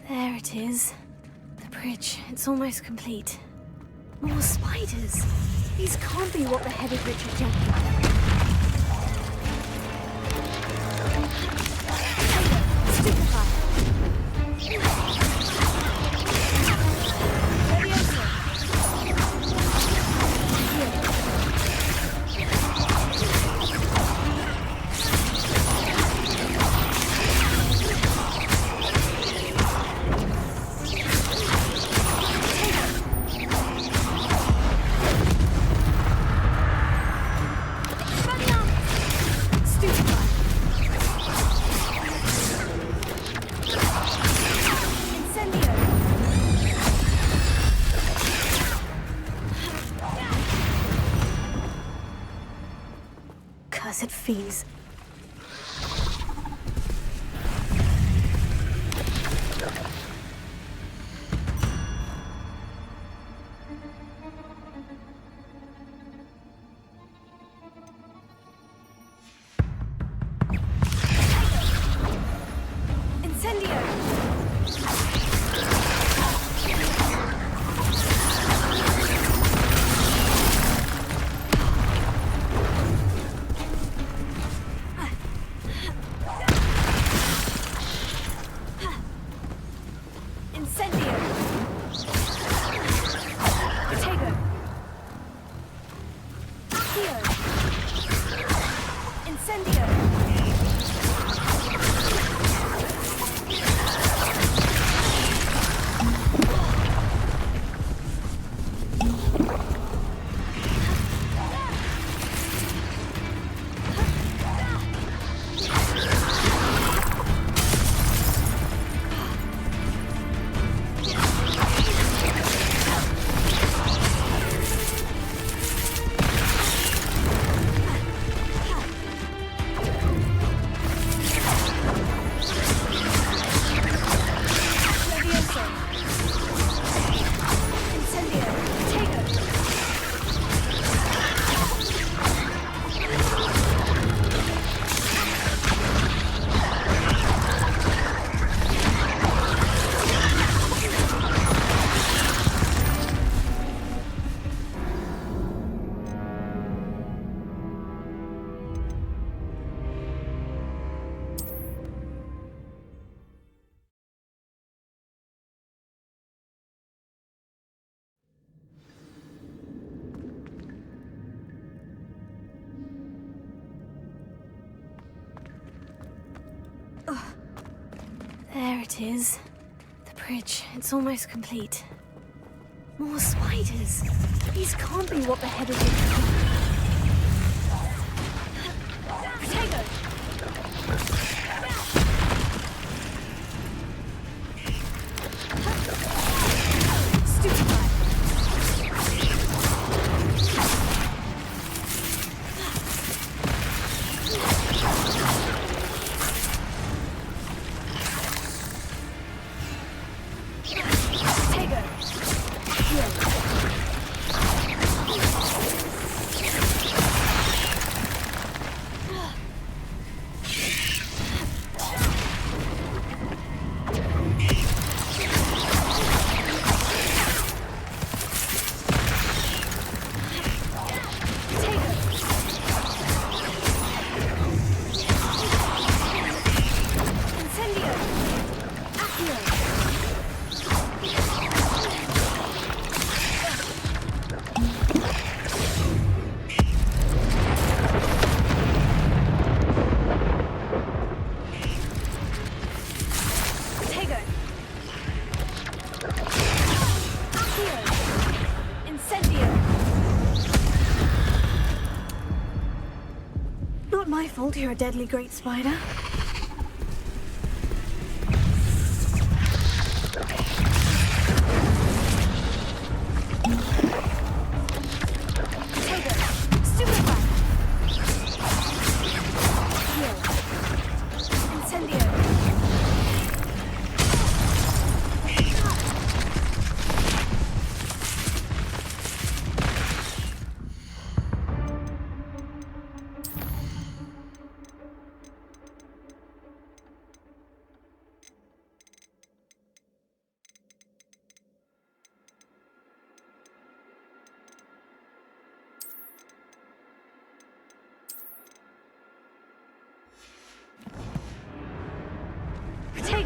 There it is. The bridge. It's almost complete. More spiders. These can't be what the headed Richard Jenkins. Cursed fiends. There it is. The bridge. It's almost complete. More spiders. These can't be what the headed Richard. Not my fault you're a deadly great spider.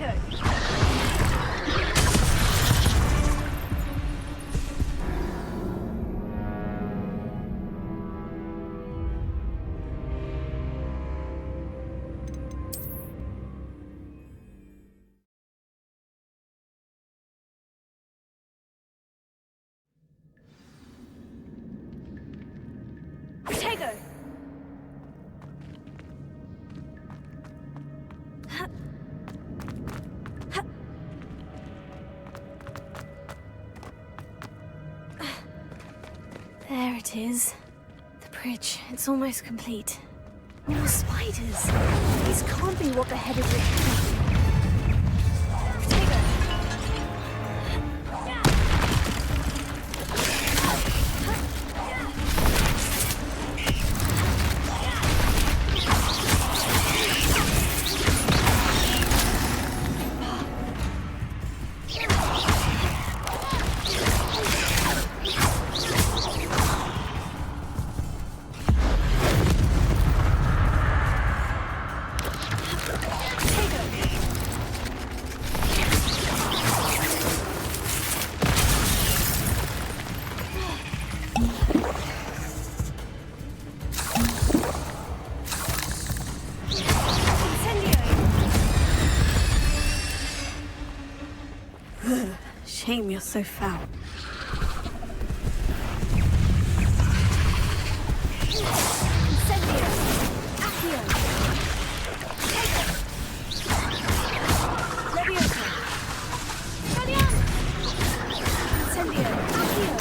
Protego! Protego! There it is. The bridge. It's almost complete. More spiders. These can't be what the headed rich. Shame you're so foul. Incendio! Accio! Leviosa! Valiant! Incendio! Accio!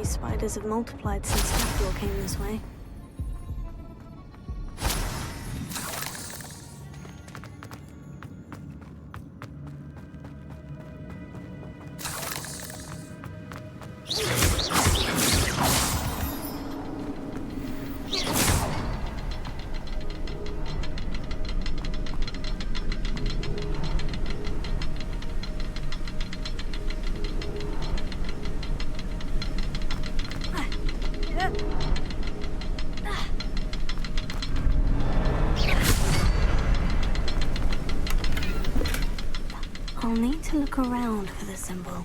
Spiders have multiplied since Hogwarts came this way. to look around for the symbol.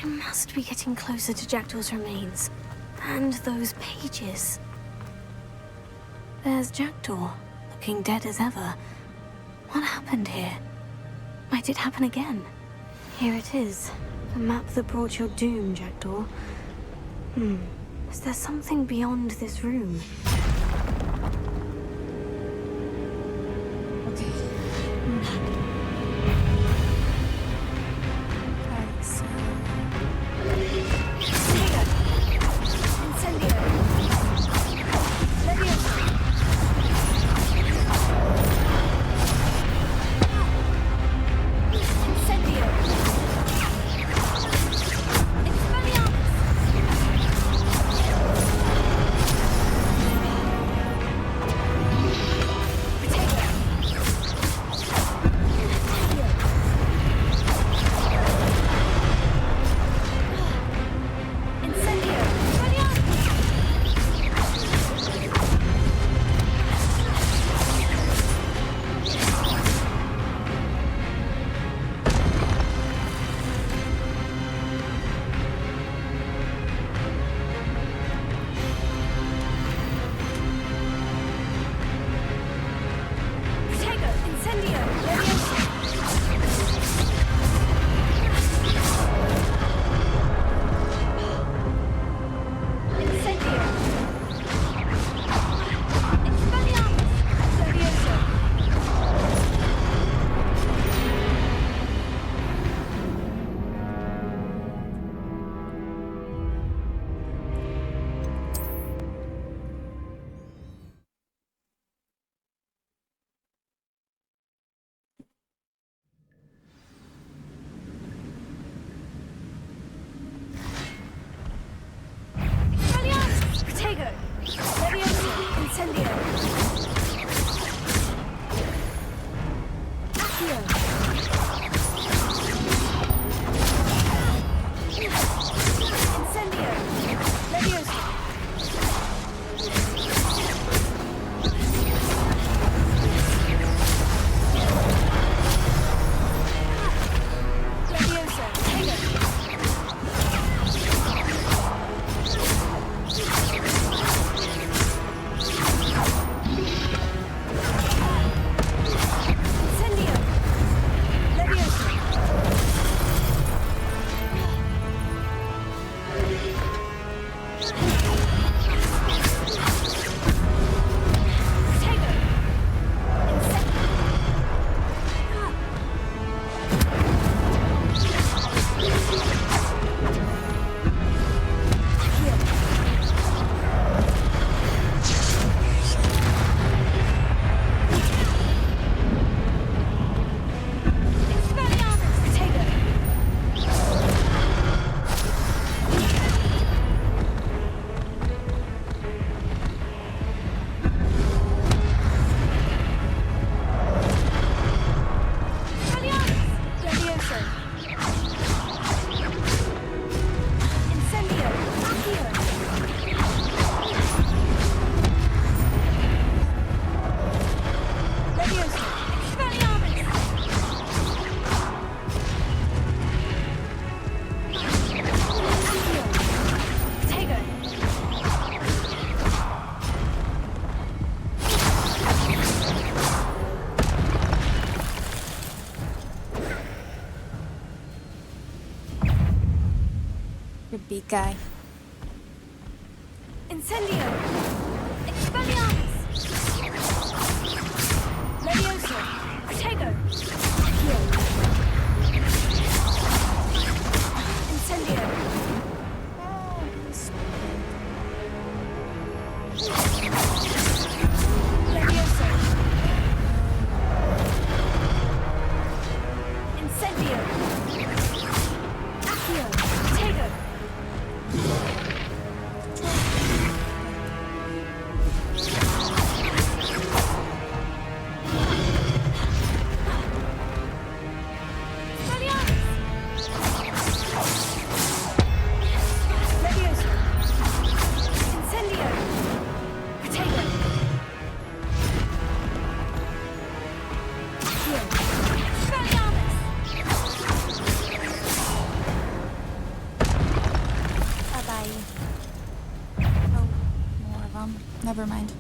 I must be getting closer to Jackdaw's remains. And those pages. There's Jackdaw, looking dead as ever. What happened here? Might it happen again? Here it is. The map that brought your doom, Jackdaw. Is there something beyond this room? Okay. Okay, so... Big guy. Incendio! Expelliarmus! Levioso! Protego! Accio! Incendio! Levioso! Incendio! Accio! Protego! never mind.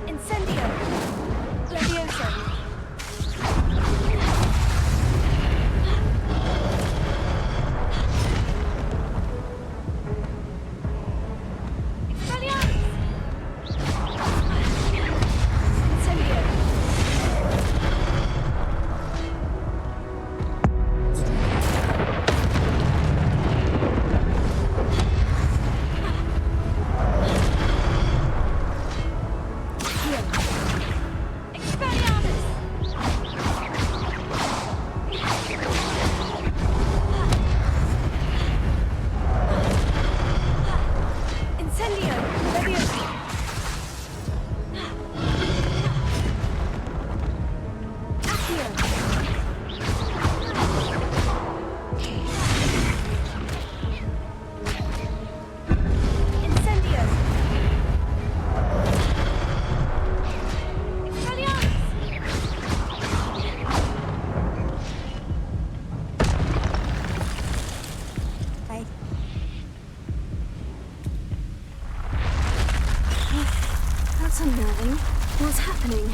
Incendio! Levioso! That's unnerving. What's happening?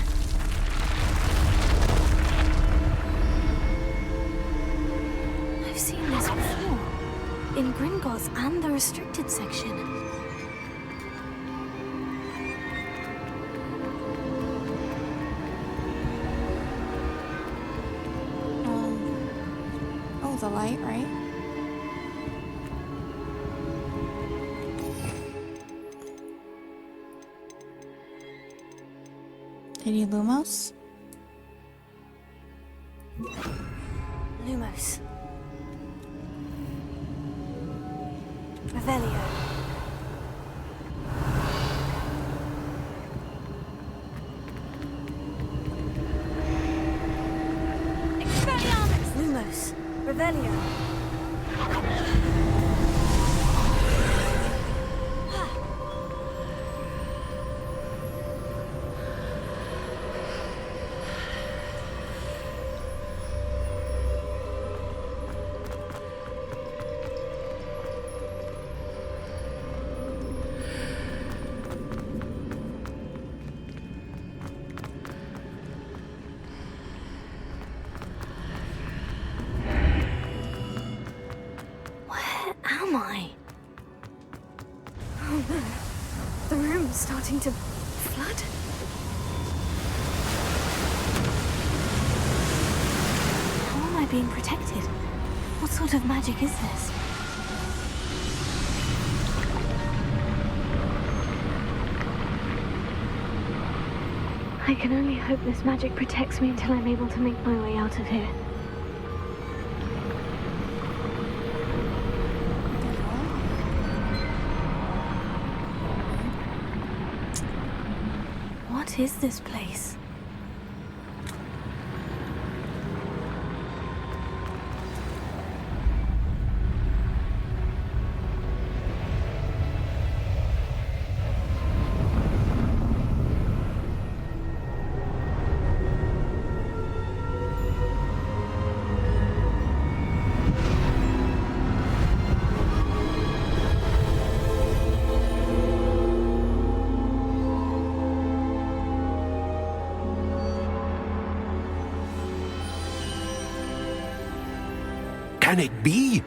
I've seen this before. In Gringotts and the restricted section. Oh, the light, right? Lady Lumos? Lumos. Revelio. Expelliarmus! Lumos. Revelio. Am I? Oh no. The room's starting to flood. How am I being protected? What sort of magic is this? I can only hope this magic protects me until I'm able to make my way out of here. What is this place? Can it be?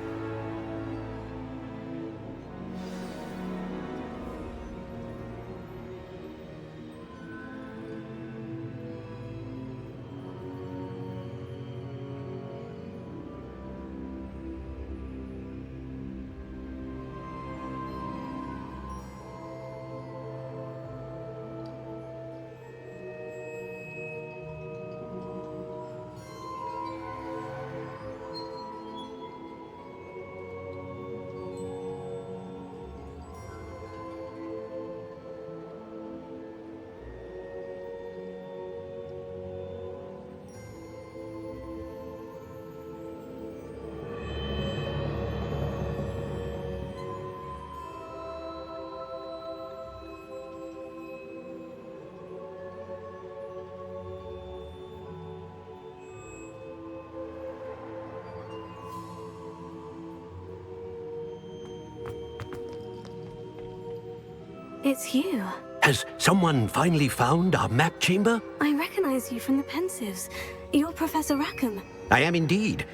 It's you. Has someone finally found our map chamber? I recognize you from the Pensives. You're Professor Rackham. I am indeed.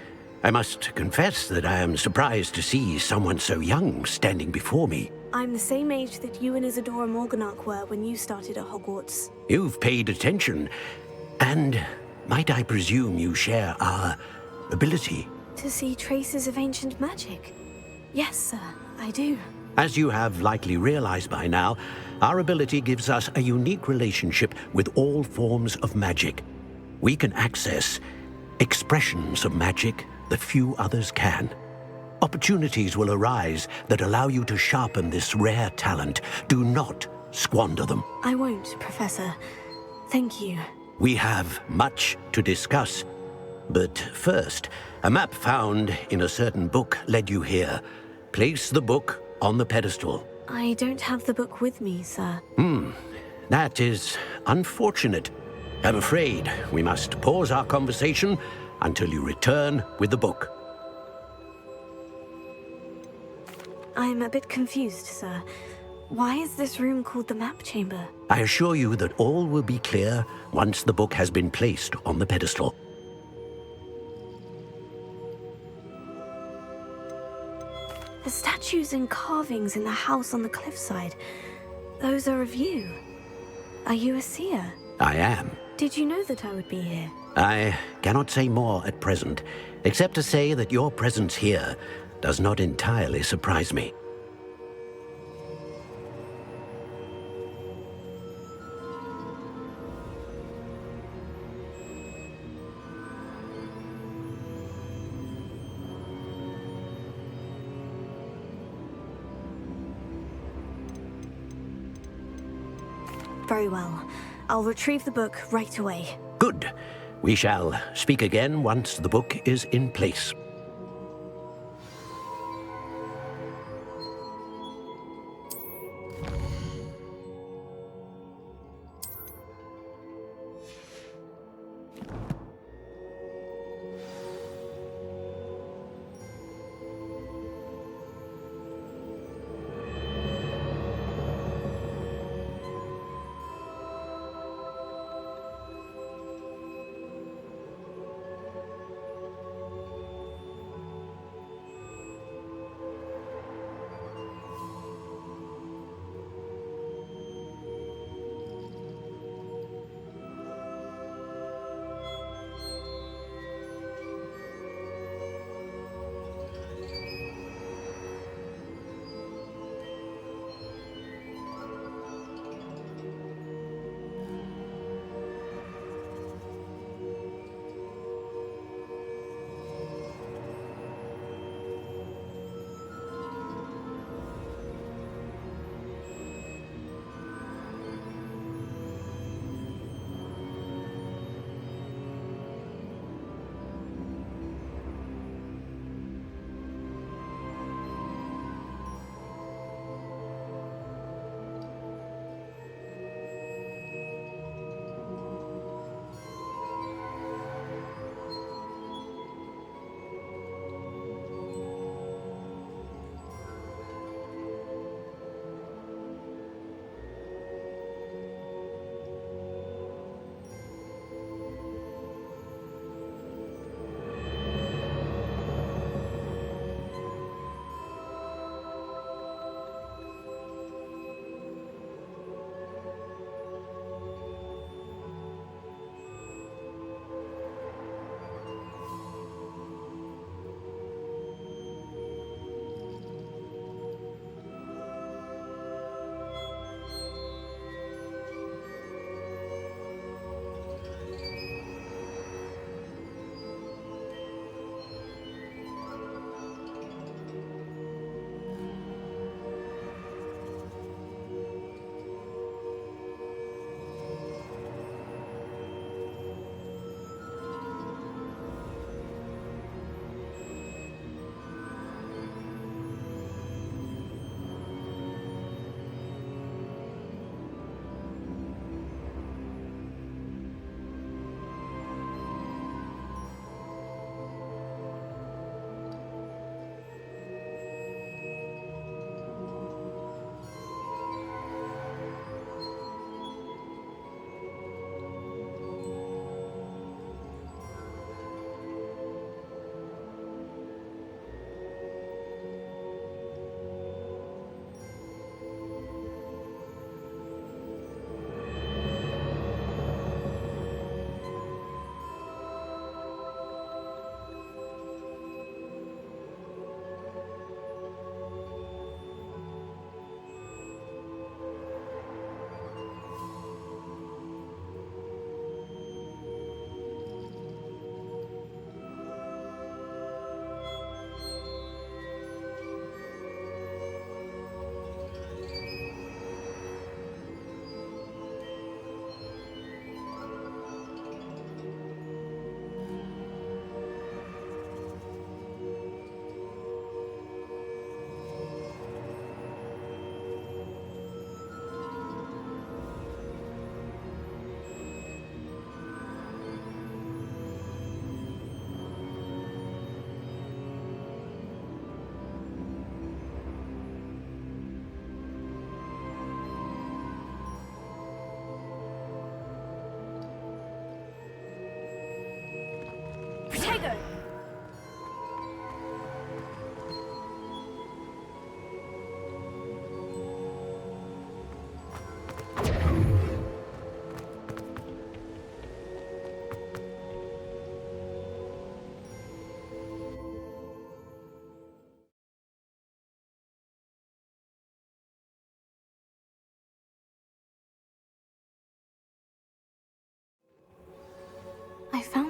I must confess that I am surprised to see someone so young standing before me. I'm the same age that you and Isadora Morganach were when you started at Hogwarts. You've paid attention. And might I presume you share our ability? To see traces of ancient magic? Yes, sir, I do. As you have likely realized by now, our ability gives us a unique relationship with all forms of magic. We can access expressions of magic that few others can. Opportunities will arise that allow you to sharpen this rare talent. Do not squander them. I won't, Professor. Thank you. We have much to discuss. But first, a map found in a certain book led you here. Place the book on the pedestal. I don't have the book with me, sir. That is unfortunate. I'm afraid we must pause our conversation until you return with the book. I'm a bit confused, sir. Why is this room called the map chamber? I assure you that all will be clear once the book has been placed on the pedestal. The statues and carvings in the house on the cliffside, those are of you. Are you a seer? I am. Did you know that I would be here? I cannot say more at present, except to say that your presence here does not entirely surprise me. Very well. I'll retrieve the book right away. Good. We shall speak again once the book is in place.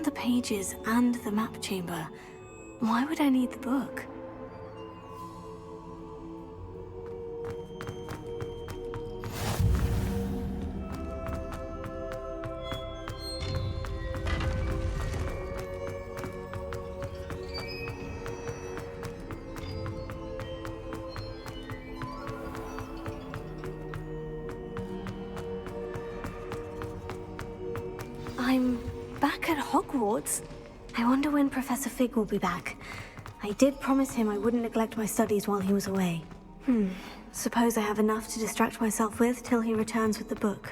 the pages and the map chamber. Why would I need the book? I'm back at Hogwarts. I wonder when Professor Fig will be back. I did promise him I wouldn't neglect my studies while he was away. Suppose I have enough to distract myself with till he returns with the book.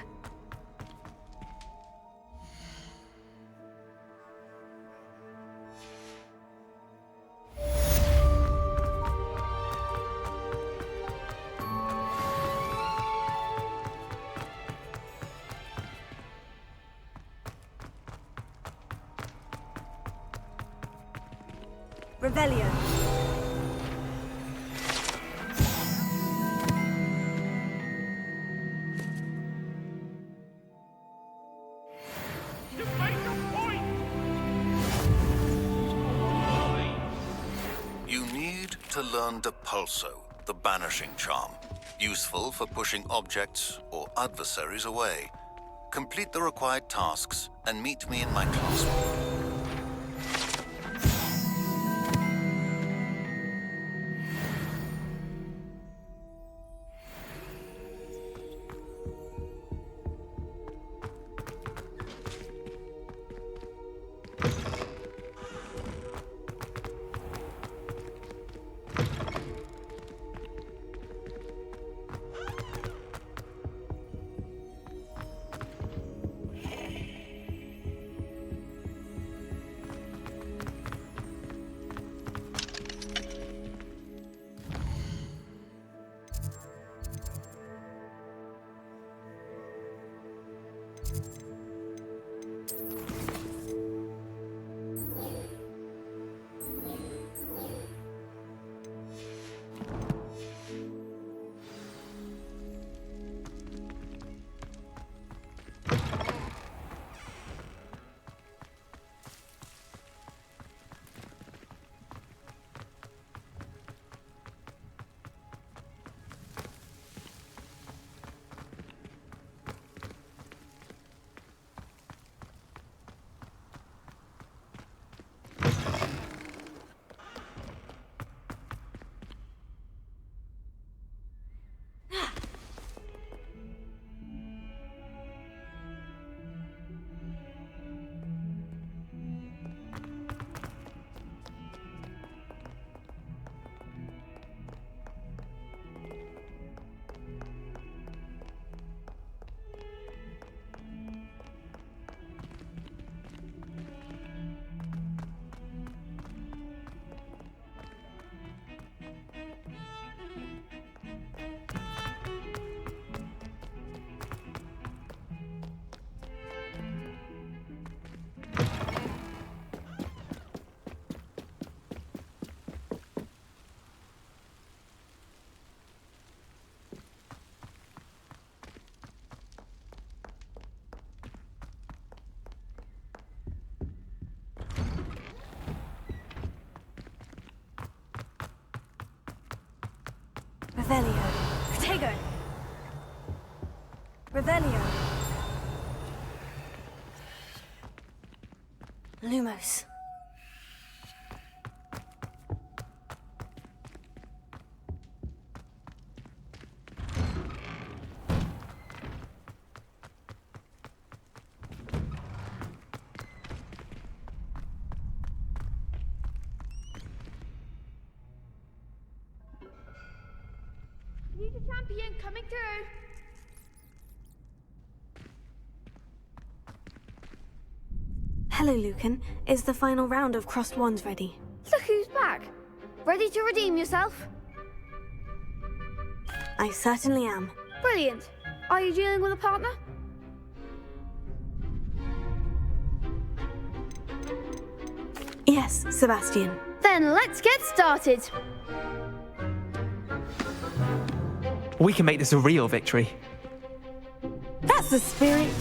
Revelio. You need to learn Depulso, the banishing charm. Useful for pushing objects or adversaries away. Complete the required tasks and meet me in my classroom. Revelio. Protego. Revelio. Lumos. Need a champion coming through. Hello, Lucan. Is the final round of Crossed Wands ready? Look who's back. Ready to redeem yourself? I certainly am. Brilliant. Are you dealing with a partner? Yes, Sebastian. Then let's get started. We can make this a real victory. That's the spirit.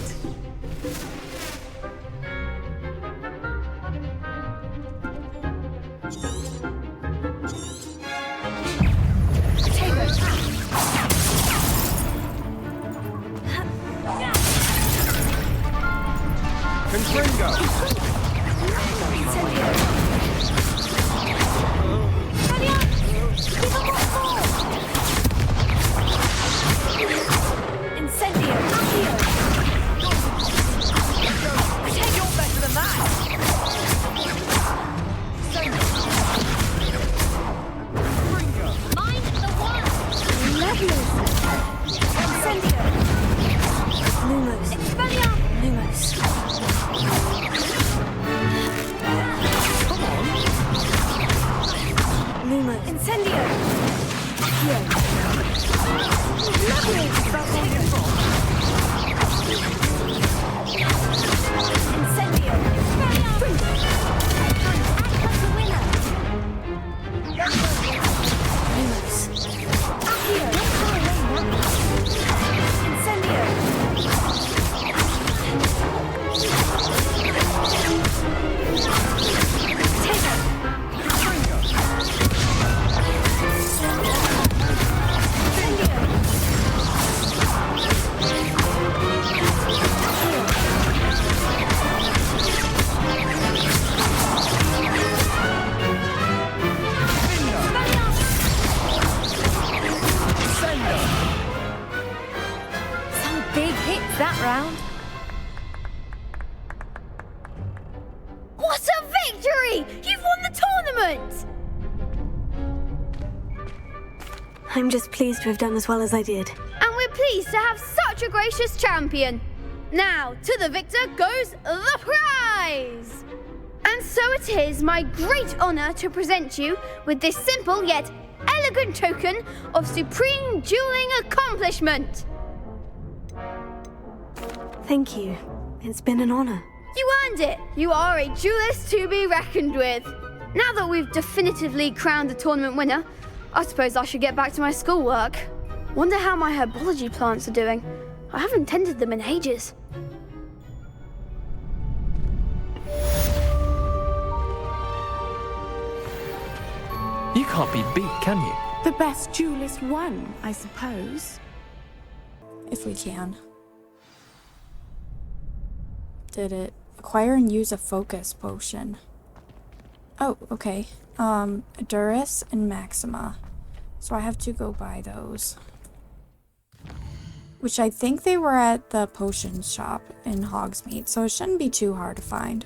Big hits that round. What a victory! You've won the tournament! I'm just pleased to have done as well as I did. And we're pleased to have such a gracious champion. Now, to the victor goes the prize! And so it is my great honor to present you with this simple yet elegant token of supreme dueling accomplishment. Thank you. It's been an honor. You earned it. You are a duelist to be reckoned with. Now that we've definitively crowned the tournament winner, I suppose I should get back to my schoolwork. Wonder how my herbology plants are doing. I haven't tended them in ages. You can't be beat, can you? The best duelist won, I suppose. If we can. Did it acquire and use a focus potion? Oh, okay. Duris and Maxima. So I have to go buy those. Which I think they were at the potion shop in Hogsmeade, so it shouldn't be too hard to find.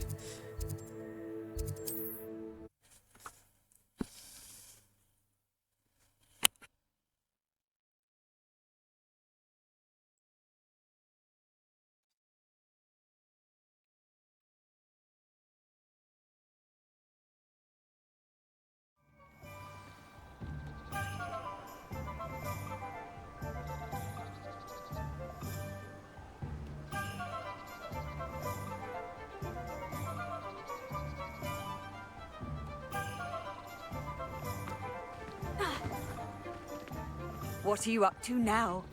What are you up to now?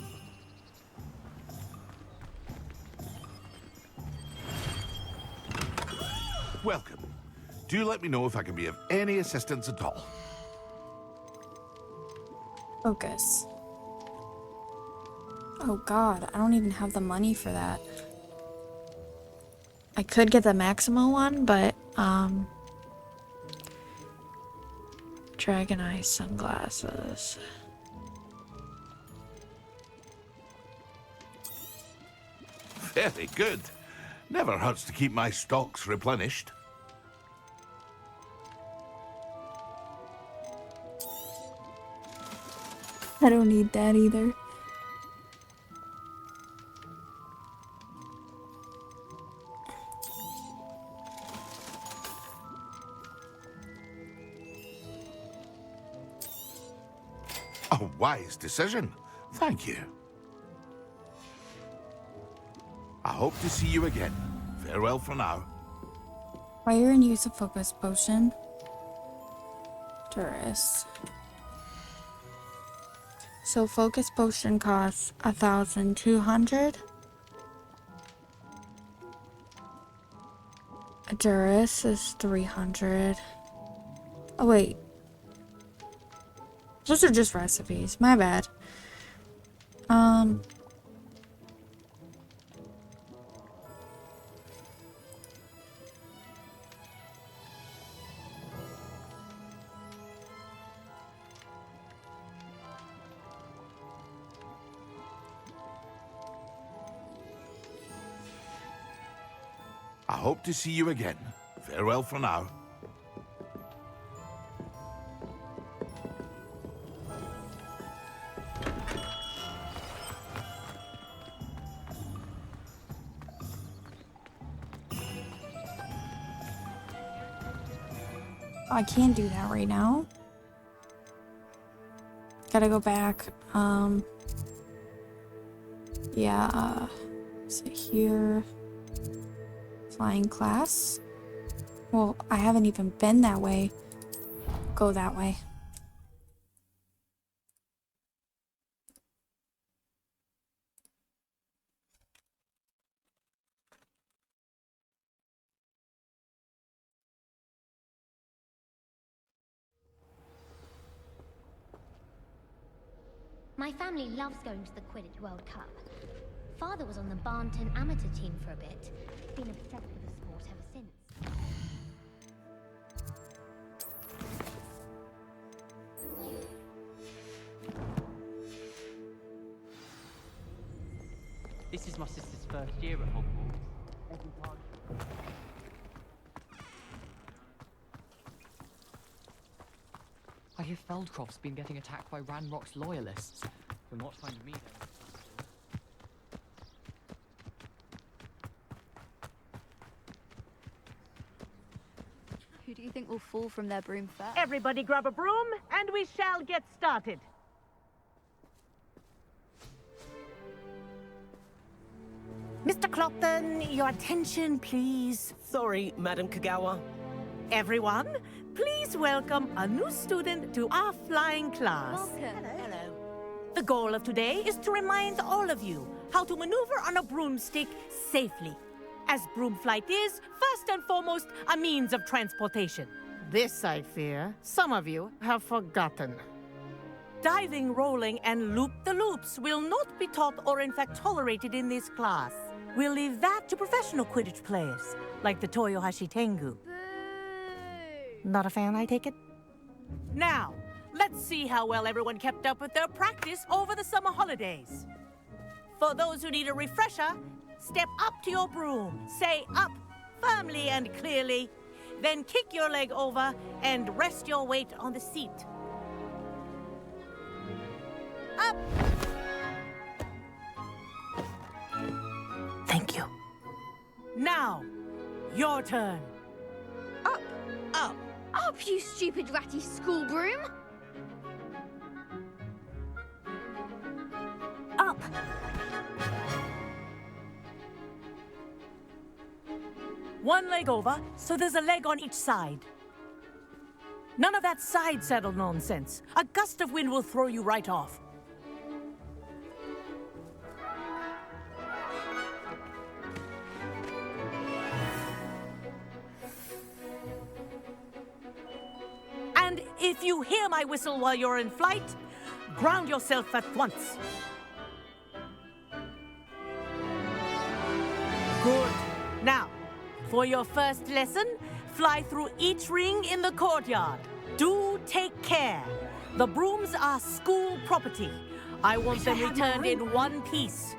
Welcome. Do let me know if I can be of any assistance at all. Focus. Oh god, I don't even have the money for that. I could get the Maxima one, but, Dragon Eye sunglasses. Very good. Never hurts to keep my stocks replenished. I don't need that either. A wise decision. Thank you. I hope to see you again. Farewell for now. Fire and use a focus potion. Tourist. So focus potion costs 1,200. Duris is 300. Oh wait. Those are just recipes. My bad. I hope to see you again. Farewell for now. I can't do that right now. Gotta go back. Yeah, sit here. Flying class. Well, I haven't even been that way. Go that way. My family loves going to the Quidditch World Cup. Father was on the Barnton amateur team for a bit. Been obsessed with the sport ever since. This is my sister's first year at Hogwarts. I hear Feldcroft's been getting attacked by Ranrock's loyalists. From what find me there. Who do you think will fall from their broom first? Everybody grab a broom, and we shall get started. Mr. Clopton, your attention, please. Sorry, Madam Kagawa. Everyone, please welcome a new student to our flying class. Welcome. Hello. The goal of today is to remind all of you how to maneuver on a broomstick safely, as broom flight is, first and foremost, a means of transportation. This, I fear, some of you have forgotten. Diving, rolling, and loop-the-loops will not be taught or in fact tolerated in this class. We'll leave that to professional Quidditch players, like the Toyohashi Tengu. Not a fan, I take it? Now, let's see how well everyone kept up with their practice over the summer holidays. For those who need a refresher, step up to your broom, say up firmly and clearly, then kick your leg over and rest your weight on the seat. Up! Thank you. Now, your turn. Up! Up! Up, you stupid ratty school broom! Up! One leg over, so there's a leg on each side. None of that side saddle nonsense. A gust of wind will throw you right off. And if you hear my whistle while you're in flight, ground yourself at once. Good. Now, for your first lesson, fly through each ring in the courtyard. Do take care. The brooms are school property. I want them returned in one piece.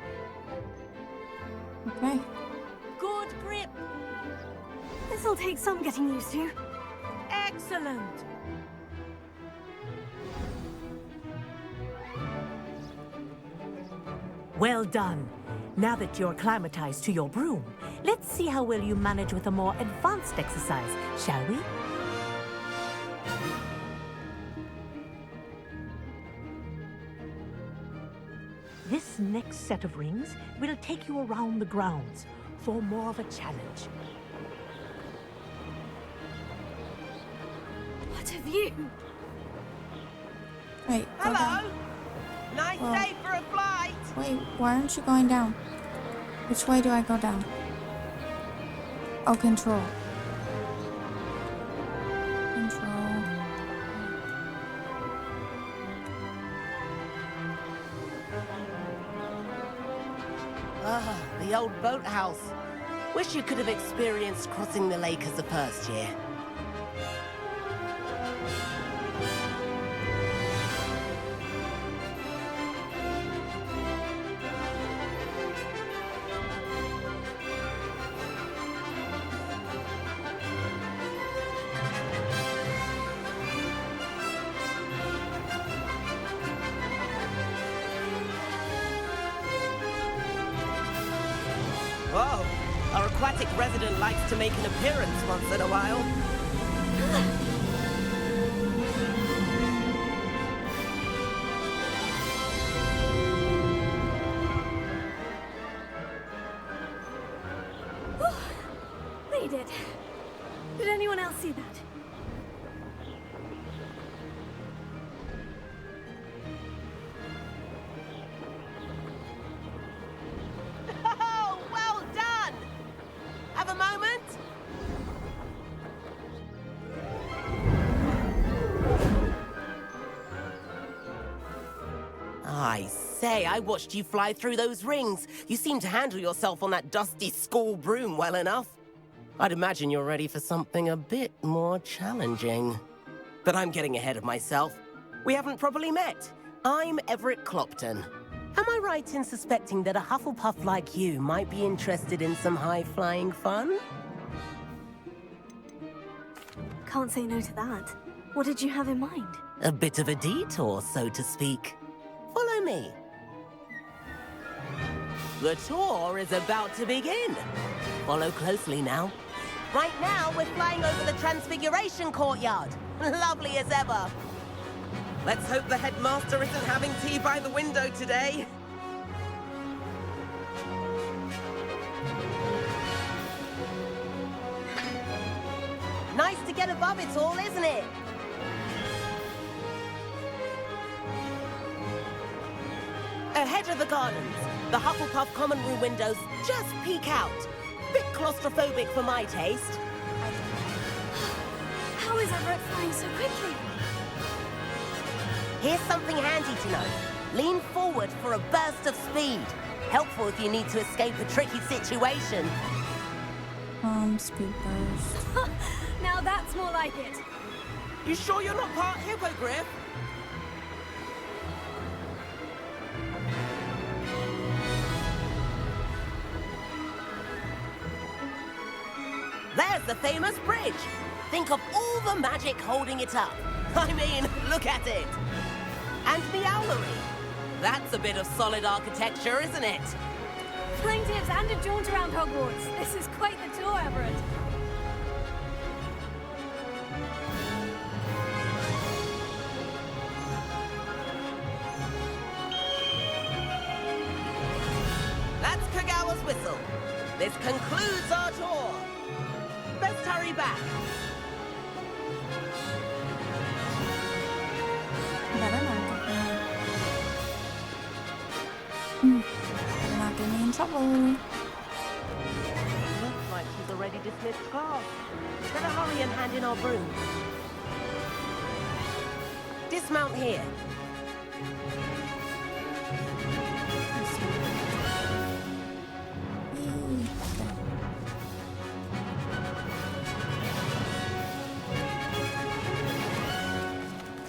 Okay. Good grip. This'll take some getting used to. Excellent. Well done. Now that you're acclimatized to your broom, let's see how well you manage with a more advanced exercise, shall we? This next set of rings will take you around the grounds for more of a challenge. What have you? Wait, go down. Nice Oh. day for a flight! Wait, why aren't you going down? Which way do I go down? Oh, control. Control. Ah, the old boathouse. Wish you could have experienced crossing the lake as a first year. Whoa, our aquatic resident likes to make an appearance once in a while. see that. Oh, well done! Have a moment? I say, I watched you fly through those rings. You seem to handle yourself on that dusty school broom well enough. I'd imagine you're ready for something a bit more challenging. But I'm getting ahead of myself. We haven't properly met. I'm Everett Clopton. Am I right in suspecting that a Hufflepuff like you might be interested in some high-flying fun? Can't say no to that. What did you have in mind? A bit of a detour, so to speak. Follow me. The tour is about to begin. Follow closely now. Right now, we're flying over the Transfiguration Courtyard. Lovely as ever. Let's hope the headmaster isn't having tea by the window today. Nice to get above it all, isn't it? Ahead of the gardens, the Hufflepuff common room windows just peek out. Bit claustrophobic for my taste. How is Everett flying so quickly? Here's something handy to know. Lean forward for a burst of speed. Helpful if you need to escape a tricky situation. Speed burst. Now that's more like it. You sure you're not part hippogriff? There's the famous bridge. Think of all the magic holding it up. I mean, look at it. And Meowlery. That's a bit of solid architecture, isn't it? Flying tips and a jaunt around Hogwarts. This is quite the tour, Everett. That's Kagawa's whistle. This concludes our tour. Best hurry back. Better not get me in trouble. Looks like she's already dismissed class. Better hurry and hand in our broom. Dismount here.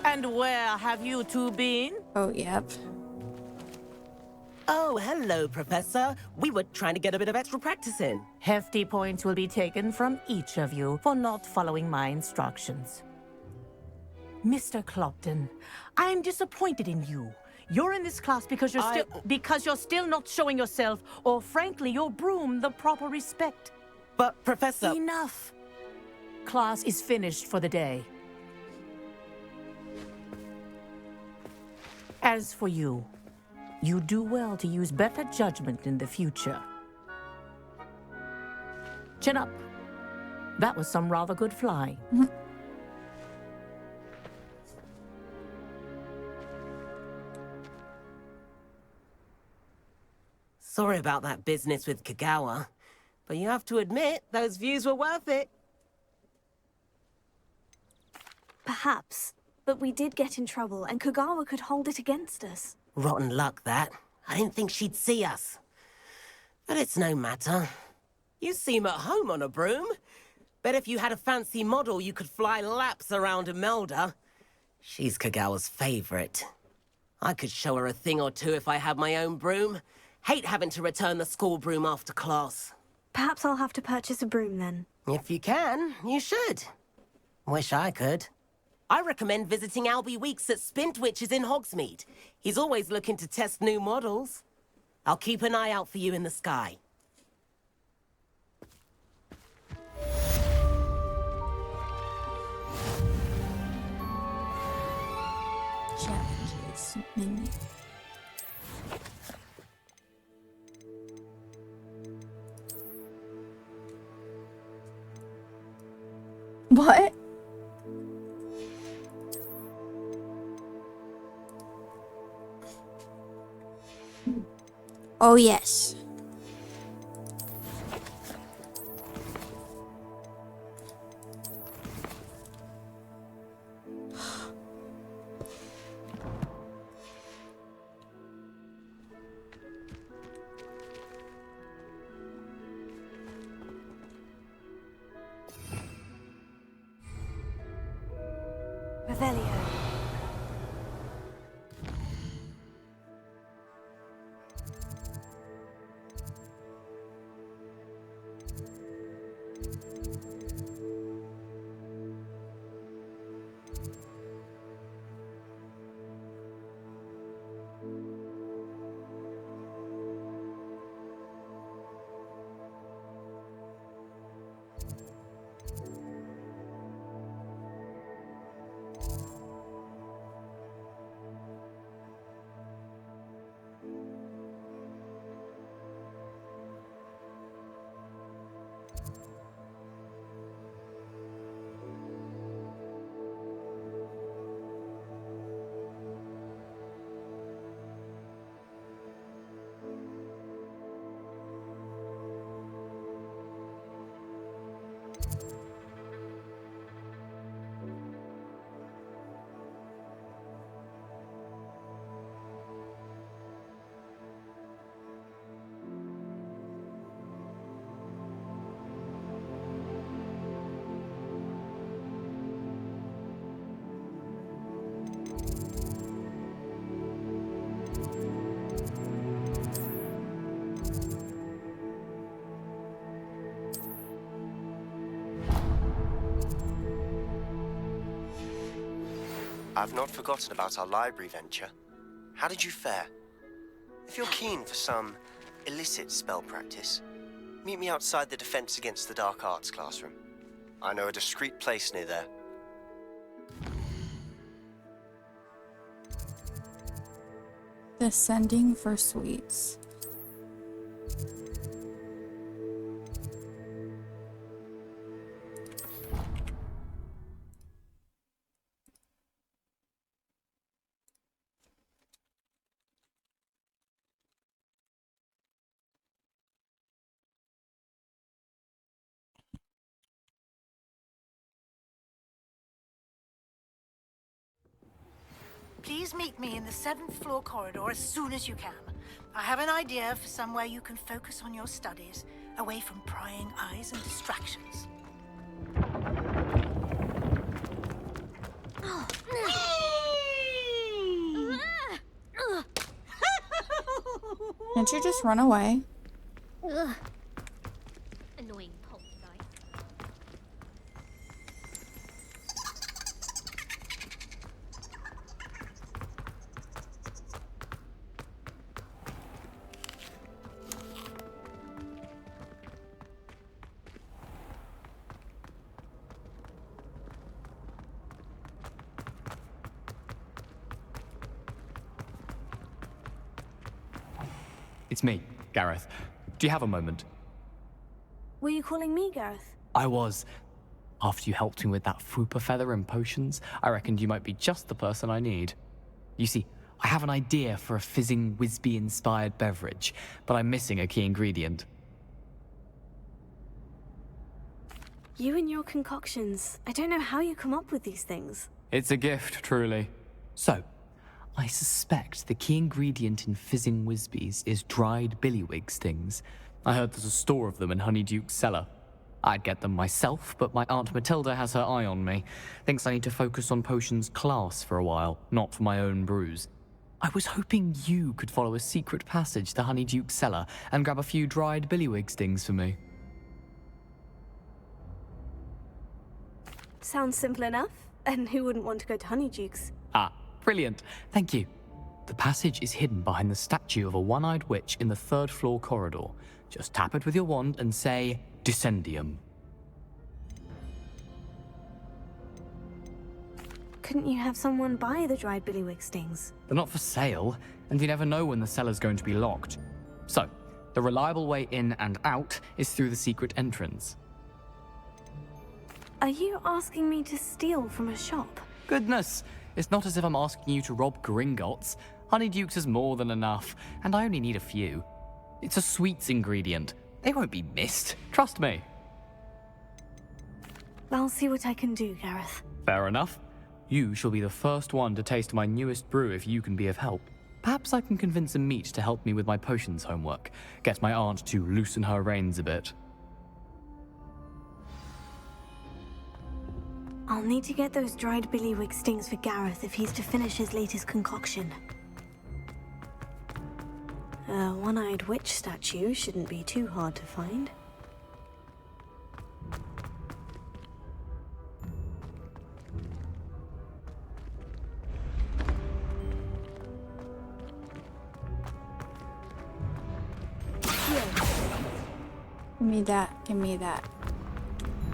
And where have you two been? Oh, yep. Oh, hello, Professor. We were trying to get a bit of extra practice in. Hefty points will be taken from each of you for not following my instructions. Mr. Clopton, I'm disappointed in you. You're in this class because you're still not showing yourself, or frankly, your broom the proper respect. But, Professor... Enough. Class is finished for the day. As for you, you do well to use better judgment in the future. Chin up. That was some rather good flying. Sorry about that business with Kagawa, but you have to admit, those views were worth it. Perhaps. But we did get in trouble, and Kagawa could hold it against us. Rotten luck, that. I didn't think she'd see us. But it's no matter. You seem at home on a broom. Bet if you had a fancy model, you could fly laps around Imelda. She's Kagawa's favorite. I could show her a thing or two if I had my own broom. Hate having to return the school broom after class. Perhaps I'll have to purchase a broom then. If you can, you should. Wish I could. I recommend visiting Albie Weeks at Spintwitches in Hogsmeade. He's always looking to test new models. I'll keep an eye out for you in the sky. Challenges menu. What? Oh, yes. Revelio. I've not forgotten about our library venture. How did you fare? If you're keen for some illicit spell practice, meet me outside the Defense Against the Dark Arts classroom. I know a discreet place near there. Descending for sweets. Please meet me in the 7th floor corridor as soon as you can. I have an idea for somewhere you can focus on your studies, away from prying eyes and distractions. Can't you just run away? Annoying poltergeist. It's me, Gareth. Do you have a moment? Were you calling me, Gareth? I was. After you helped me with that Fupa feather and potions, I reckoned you might be just the person I need. You see, I have an idea for a fizzing Whizbee-inspired beverage, but I'm missing a key ingredient. You and your concoctions. I don't know how you come up with these things. It's a gift, truly. So, I suspect the key ingredient in fizzing Whizbees is dried billywig stings. I heard there's a store of them in Honeyduke's cellar. I'd get them myself, but my Aunt Matilda has her eye on me. Thinks I need to focus on potions class for a while, not for my own brews. I was hoping you could follow a secret passage to Honeyduke's cellar and grab a few dried billywig stings for me. Sounds simple enough. And who wouldn't want to go to Honeyduke's? Ah, brilliant. Thank you. The passage is hidden behind the statue of a one-eyed witch in the 3rd floor corridor. Just tap it with your wand and say, Descendium. Couldn't you have someone buy the dried billywig stings? They're not for sale, and you never know when the cellar's going to be locked. So, the reliable way in and out is through the secret entrance. Are you asking me to steal from a shop? Goodness, it's not as if I'm asking you to rob Gringotts. Honeydukes is more than enough, and I only need a few. It's a sweets ingredient. They won't be missed. Trust me. I'll see what I can do, Gareth. Fair enough. You shall be the first one to taste my newest brew if you can be of help. Perhaps I can convince a meat to help me with my potions homework. Get my aunt to loosen her reins a bit. I'll need to get those dried billywig stings for Gareth if he's to finish his latest concoction. A one-eyed witch statue shouldn't be too hard to find. Give me that. Give me that.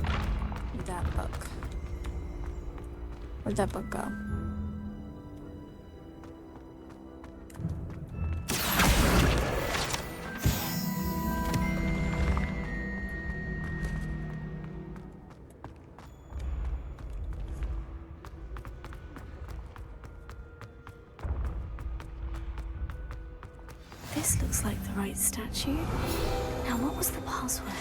Give me that book. Where'd that book go? This looks like the right statue. Now, what was the password?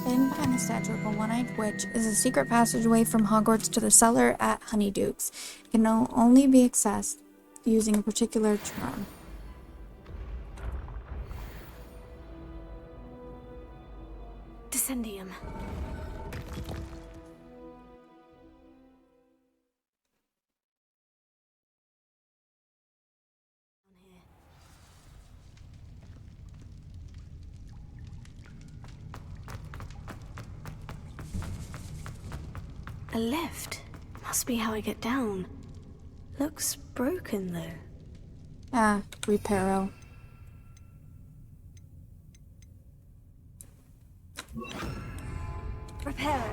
Hidden behind the statue of a one-eyed witch is a secret passageway from Hogwarts to the cellar at Honeydukes. It can only be accessed using a particular charm. Descendium. A lift. Must be how I get down. Looks broken, though. Ah, reparo. Reparo.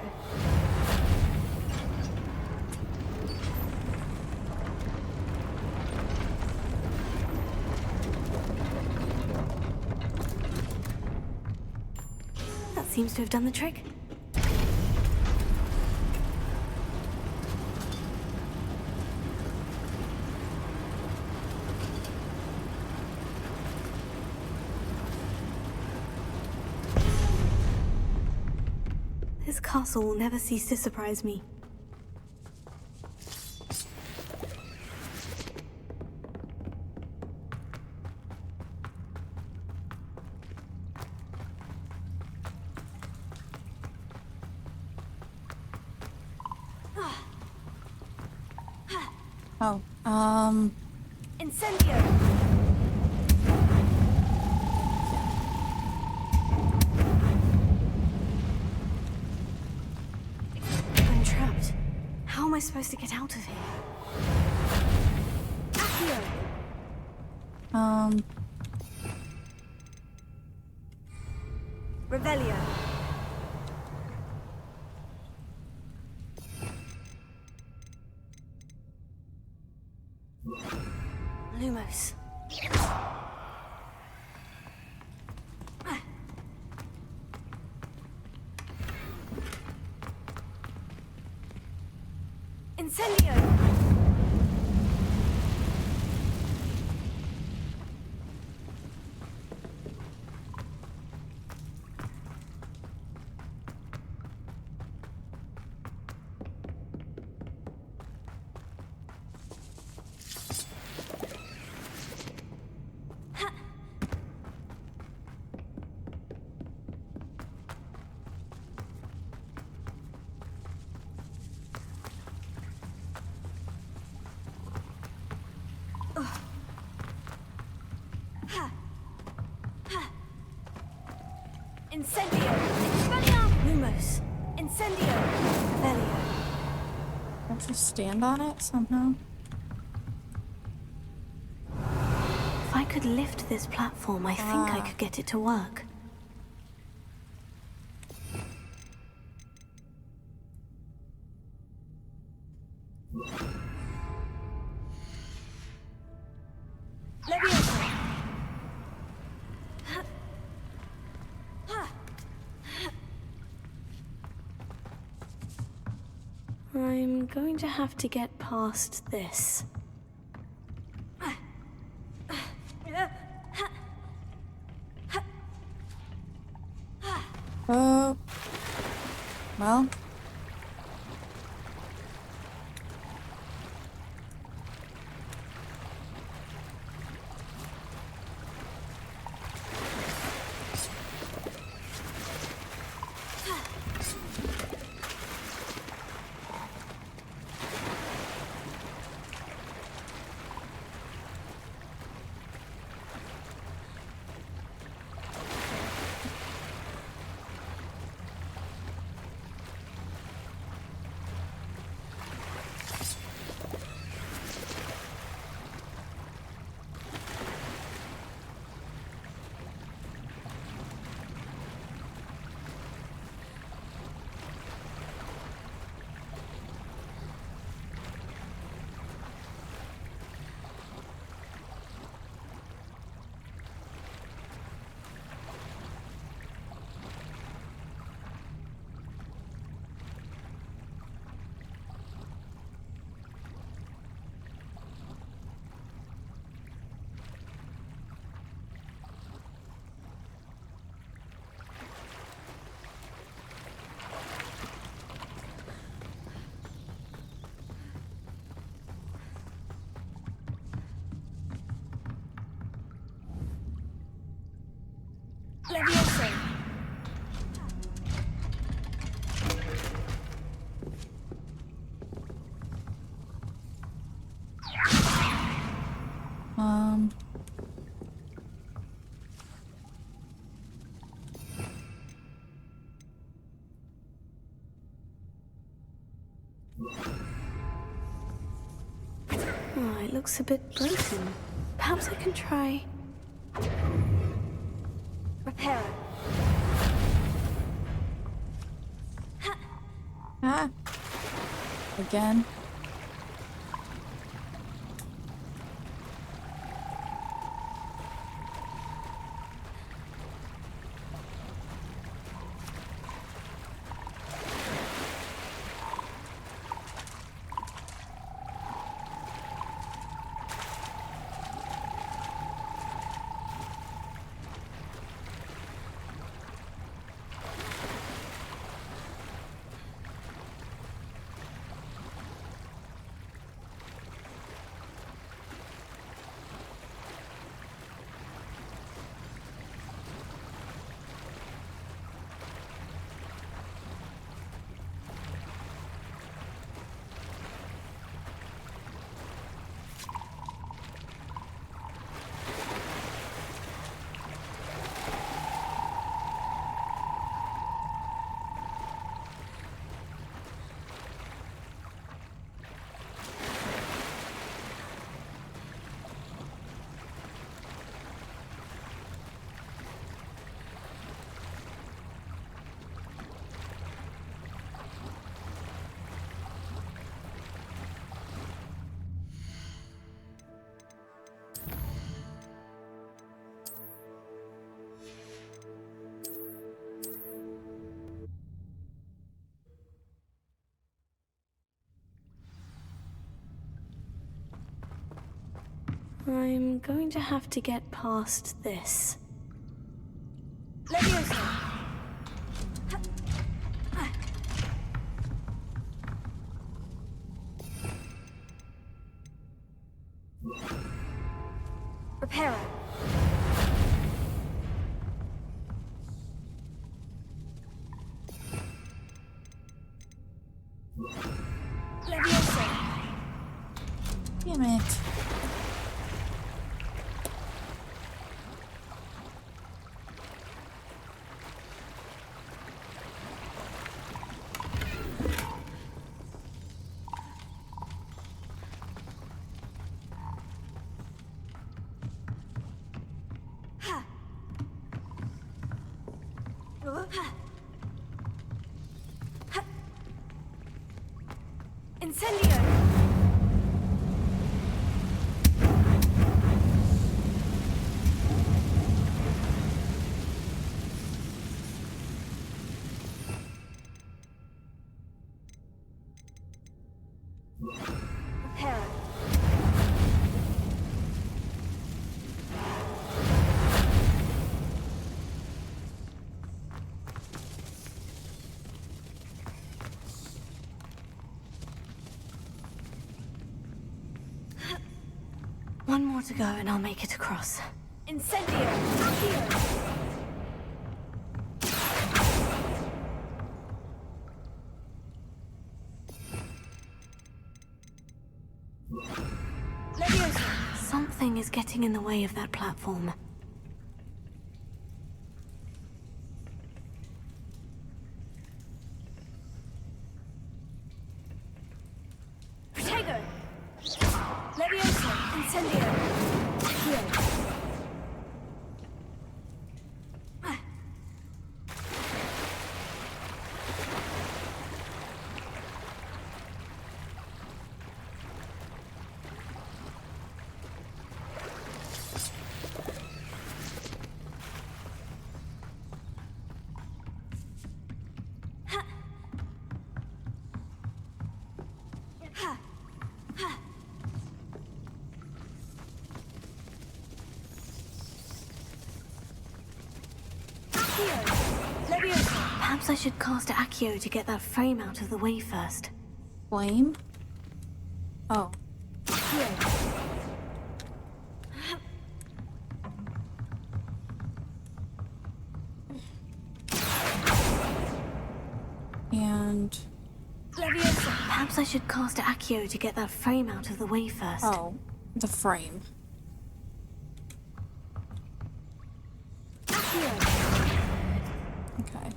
That seems to have done the trick. This castle will never cease to surprise me. Oh, Incendio! I'm trapped. How am I supposed to get out of here? Accio! Revelio. Lumos. Incendio! Incendio! Expelliarmus! Lumos! Incendio! Revelio. I'll just stand on it somehow. If I could lift this platform, I think I could get it to work. I'm going to have to get past this. Oh. Well. Leviosa! Oh, it looks a bit broken. Perhaps I can try... repair it. Ah. Again. I'm going to have to get past this. Leviosa! Reparo. Leviosa! Damn it. Incendio! more to go and I'll make it across. Incendio! Accio! Something is getting in the way of that platform. Protego! Levioso! Incendio! Accio! Perhaps I should cast Accio to get that frame out of the way first. Flame? Oh. And... Perhaps I should cast Accio to get that frame out of the way first. Oh, the frame. Okay.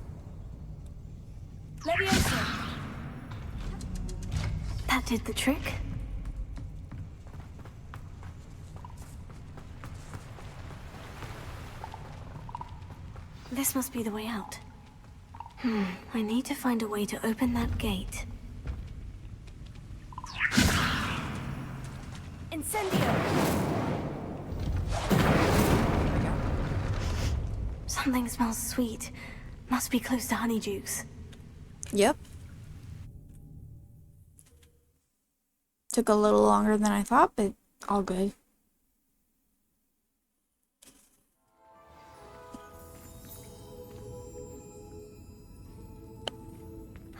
That did the trick. This must be the way out. I need to find a way to open that gate. Incendio! Something smells sweet. Must be close to Honeydukes. Yep. Took a little longer than I thought, but all good.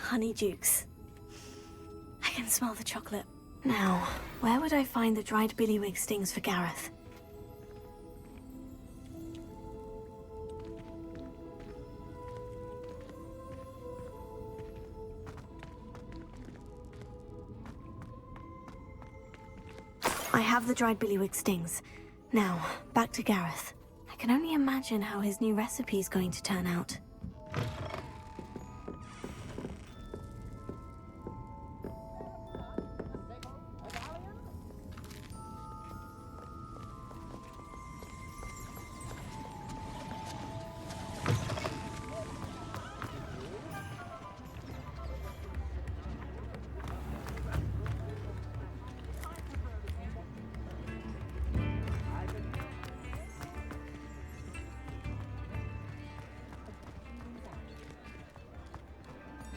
Honeydukes. I can smell the chocolate. Now, where would I find the dried billywig stings for Gareth? I have the dried billywig stings. Now, back to Gareth. I can only imagine how his new recipe is going to turn out.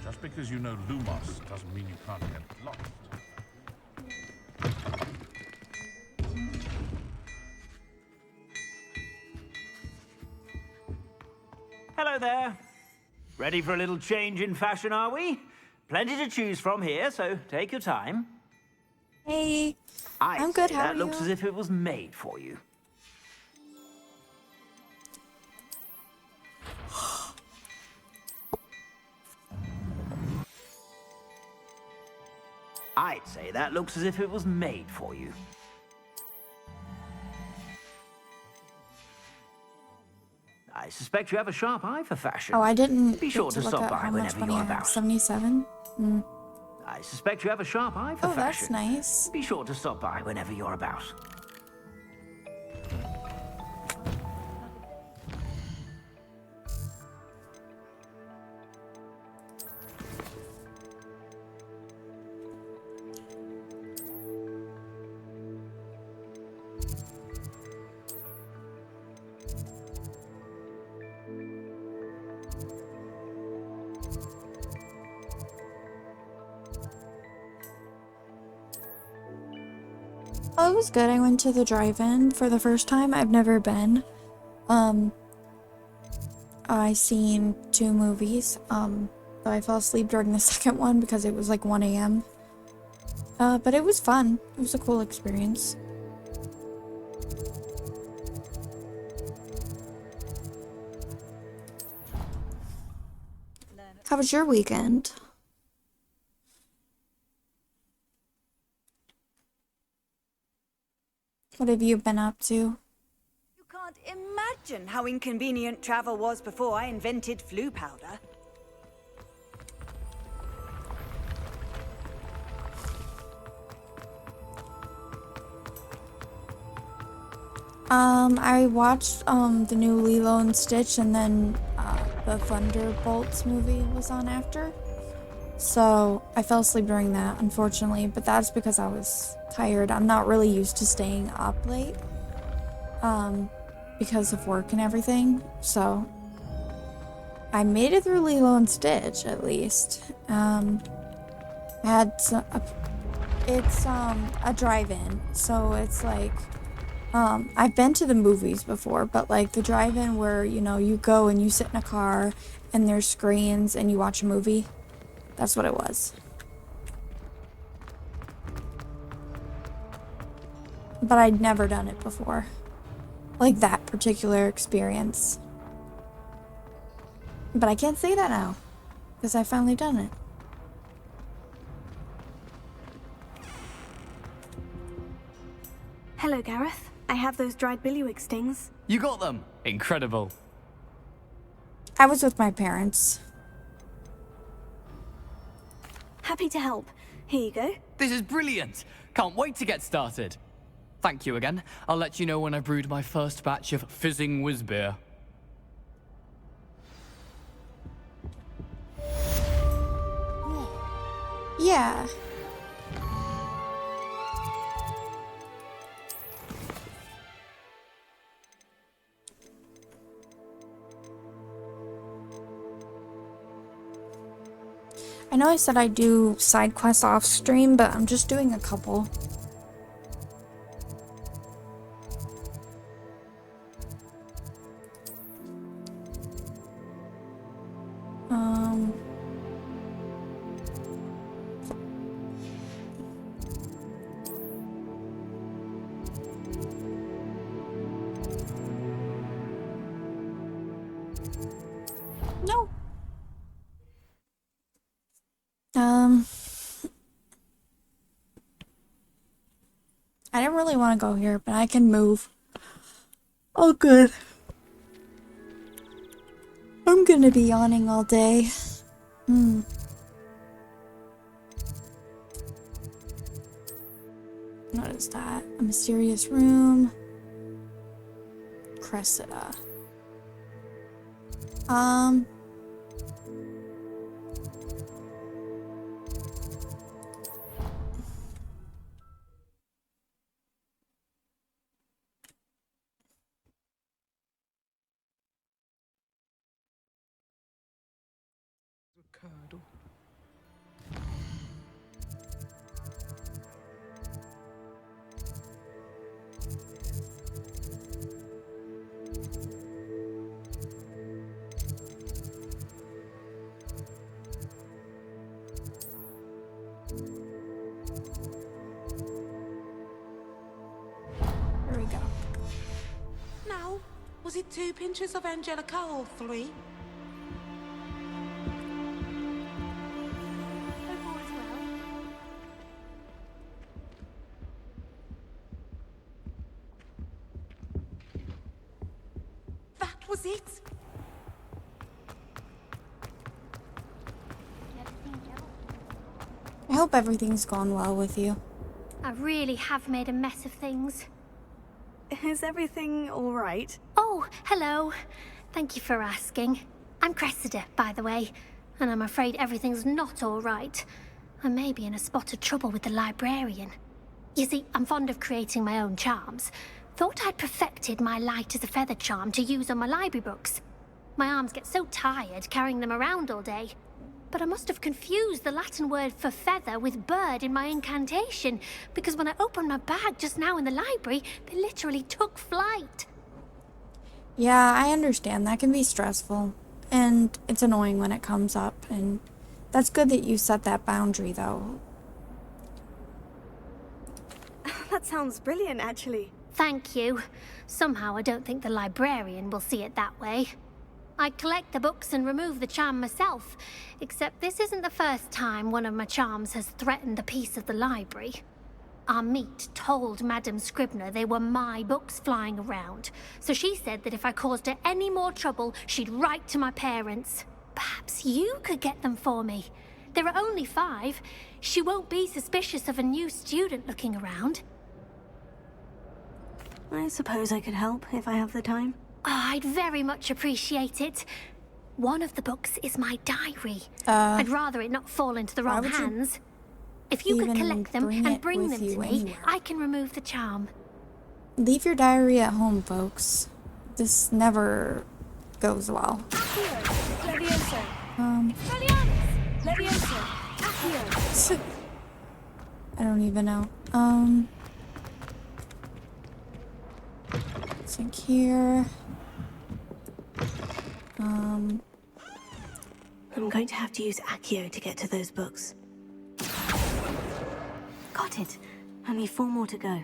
Just because you know Lumos doesn't mean you can't get lost. Hello there. Ready for a little change in fashion, are we? Plenty to choose from here, so take your time. Hey, I'm good. How are you? That looks as if it was made for you. I'd say that looks as if it was made for you. I suspect you have a sharp eye for fashion. Oh, I didn't Be sure get to look stop at by how much whenever money you're I have. about. 77? I suspect you have a sharp eye for Oh, fashion. that's nice. Be sure to stop by whenever you're about. Oh, it was good. I went to the drive-in for the first time. I've never been. I seen 2 movies. But I fell asleep during the second one because it was like 1 a.m. But it was fun. It was a cool experience. How was your weekend? What have you been up to? You can't imagine how inconvenient travel was before I invented flu powder. I watched the new Lilo and Stitch, and then the Thunderbolts movie was on after. So I fell asleep during that, unfortunately, but that's because I was tired. I'm not really used to staying up late because of work and everything. So I made it through Lilo and Stitch, at least. It's a drive-in, so it's like I've been to the movies before, but like the drive-in where, you know, you go and you sit in a car and there's screens and you watch a movie. That's what it was. But I'd never done it before. Like that particular experience. But I can't say that now, because I've finally done it. Hello, Gareth. I have those dried billywig stings. You got them! Incredible. I was with my parents. Happy to help. Here you go. This is brilliant! Can't wait to get started. Thank you again. I'll let you know when I brewed my first batch of fizzing whiz beer. Yeah. I know I said I'd do side quests off stream, but I'm just doing a couple. No. I didn't really want to go here, but I can move. Oh, good. I'm gonna be yawning all day. What is that? A mysterious room. Cressida. Curdle. Here we go. Now, was it 2 pinches of Angelica or 3? That was it? I hope everything's gone well with you. I really have made a mess of things. Is everything all right? Oh, hello. Thank you for asking. I'm Cressida, by the way, and I'm afraid everything's not all right. I may be in a spot of trouble with the librarian. You see, I'm fond of creating my own charms. Thought I'd perfected my light as a feather charm to use on my library books. My arms get so tired carrying them around all day. But I must have confused the Latin word for feather with bird in my incantation, because when I opened my bag just now in the library, they literally took flight. Yeah, I understand. That can be stressful. And it's annoying when it comes up. And that's good that you set that boundary, though. That sounds brilliant, actually. Thank you. Somehow I don't think the librarian will see it that way. I collect the books and remove the charm myself, except this isn't the first time one of my charms has threatened a piece of the library. Our meet told Madame Scribner they were my books flying around, so she said that if I caused her any more trouble, she'd write to my parents. Perhaps you could get them for me. There are only 5. She won't be suspicious of a new student looking around. I suppose I could help if I have the time. Oh, I'd very much appreciate it. One of the books is my diary. I'd rather it not fall into the wrong hands. If you could collect them and bring them to me, I can remove the charm. Leave your diary at home, folks. This never goes well. I don't even know. Let's think here. I'm going to have to use Accio to get to those books. Got it. Only 4 more to go.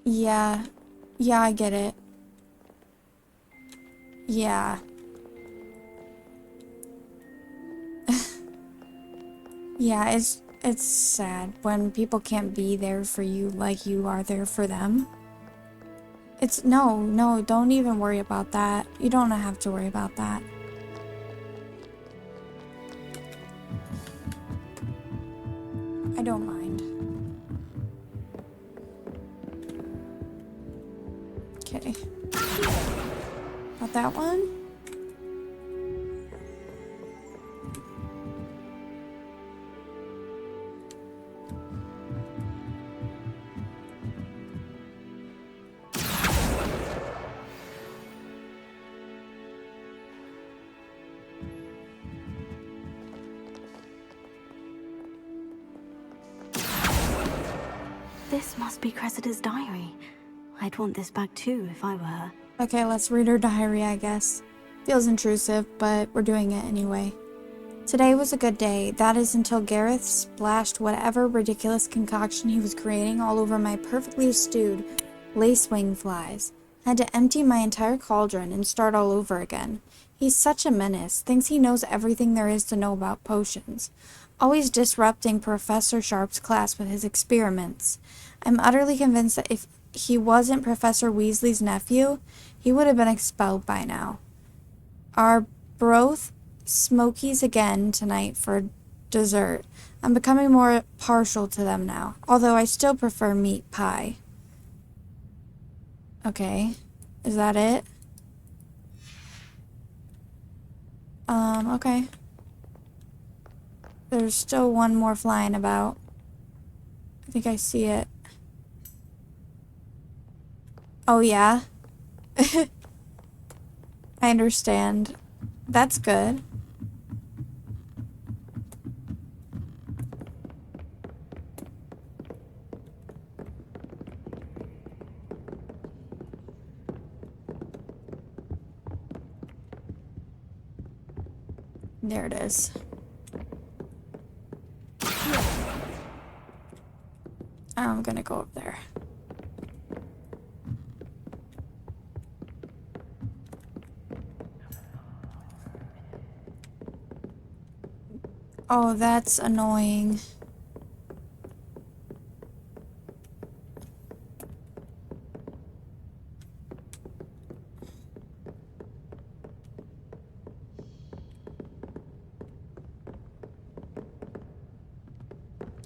Yeah. Yeah, I get it. Yeah. Yeah, it's sad when people can't be there for you like you are there for them. No, don't even worry about that. You don't have to worry about that. I don't mind. Okay. Got that one? This must be Cressida's diary. I'd want this back too if I were her. Okay, let's read her diary, I guess. Feels intrusive, but we're doing it anyway. Today was a good day. That is until Gareth splashed whatever ridiculous concoction he was creating all over my perfectly stewed lacewing flies. I had to empty my entire cauldron and start all over again. He's such a menace, thinks he knows everything there is to know about potions. Always disrupting Professor Sharp's class with his experiments. I'm utterly convinced that if he wasn't Professor Weasley's nephew, he would have been expelled by now. Our broth smokies again tonight for dessert. I'm becoming more partial to them now, although I still prefer meat pie. Okay, is that it? Okay. There's still one more flying about. I think I see it. Oh, yeah? I understand. That's good. There it is. I'm gonna go up there. Oh, that's annoying.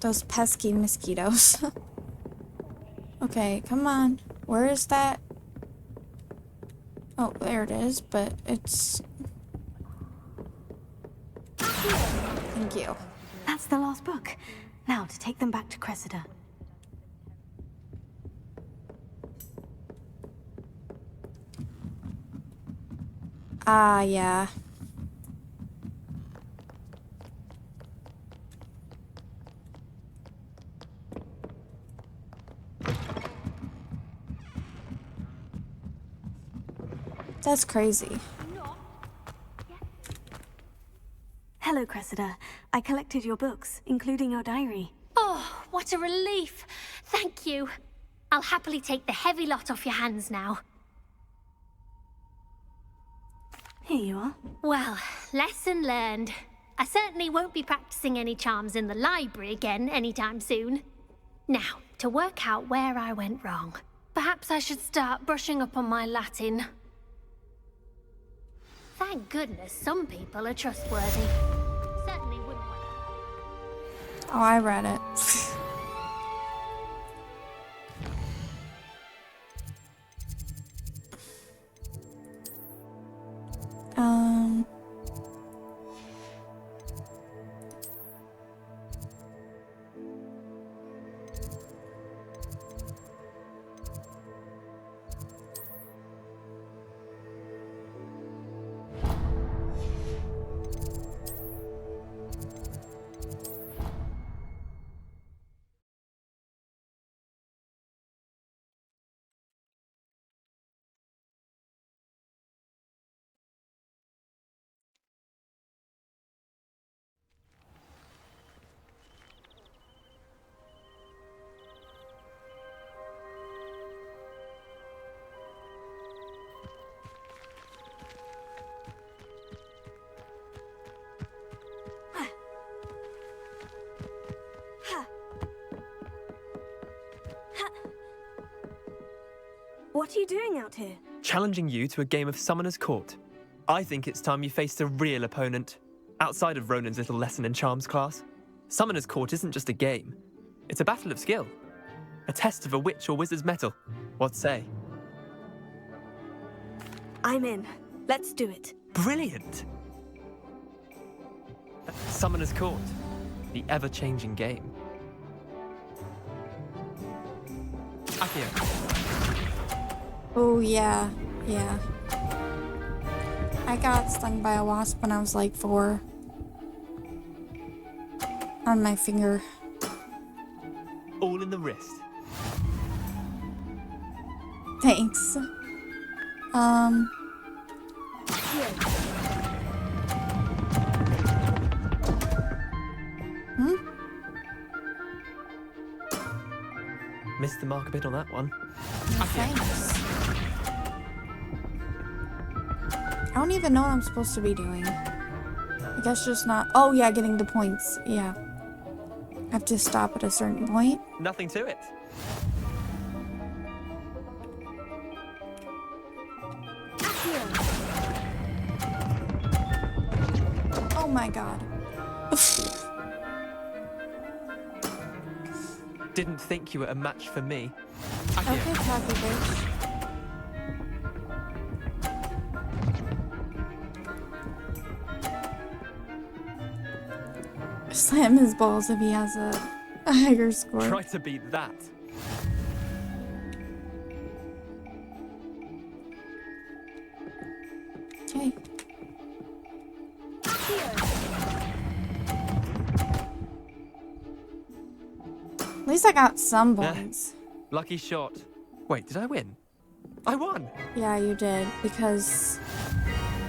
Those pesky mosquitoes. Okay, come on. Where is that? Oh, there it is, but it's... Thank you. That's the last book. Now to take them back to Cressida. Ah, yeah. That's crazy. Hello, Cressida. I collected your books, including your diary. Oh, what a relief. Thank you. I'll happily take the heavy lot off your hands now. Here you are. Well, lesson learned. I certainly won't be practicing any charms in the library again anytime soon. Now, to work out where I went wrong. Perhaps I should start brushing up on my Latin. Thank goodness some people are trustworthy. Certainly wouldn't want to... Oh, I read it. What are you doing out here? Challenging you to a game of Summoner's Court. I think it's time you faced a real opponent, outside of Ronan's little lesson in charms class. Summoner's Court isn't just a game. It's a battle of skill. A test of a witch or wizard's mettle. What say? I'm in. Let's do it. Brilliant! Summoner's Court. The ever-changing game. Akio. Oh, yeah. Yeah. I got stung by a wasp when I was like 4. On my finger. All in the wrist. Thanks. Missed the mark a bit on that one. Thanks. I don't even know what I'm supposed to be doing. I guess just not. Oh, yeah, getting the points. Yeah. I have to stop at a certain point. Nothing to it. Oh my god. Didn't think you were a match for me. Okay, cocky bitch. Slam his balls if he has a higher score. Try to beat that. Okay. At least I got some points. Lucky shot. Wait, did I win? I won! Yeah, you did, because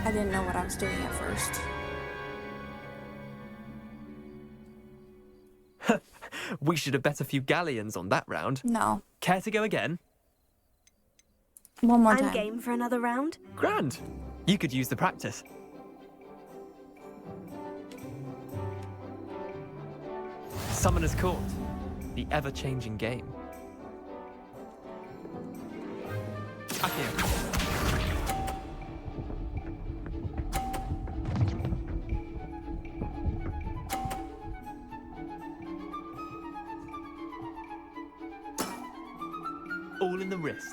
I didn't know what I was doing at first. We should have bet a few galleons on that round. No. Care to go again? One more time. I'm game for another round. Grand. You could use the practice. Summoner's Court. The ever-changing game. Akio. All in the wrist.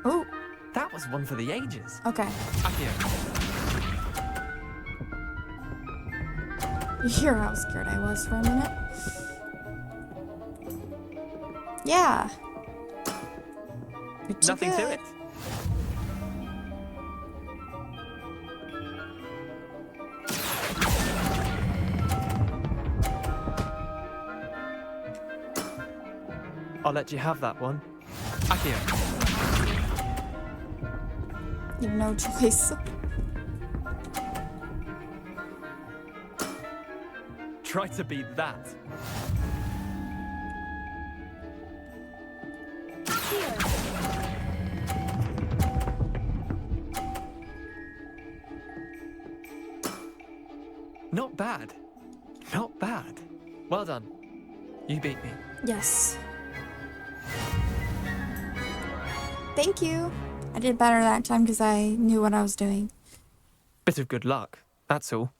Oh. That was one for the ages. Okay. Akio. You hear how scared I was for a minute? Yeah. Pretty Nothing good. to it. I'll let you have that one. Akio. You have no choice. Try to beat that. Not bad. Not bad. Well done. You beat me. Yes. Thank you. I did better that time because I knew what I was doing. Bit of good luck, that's all.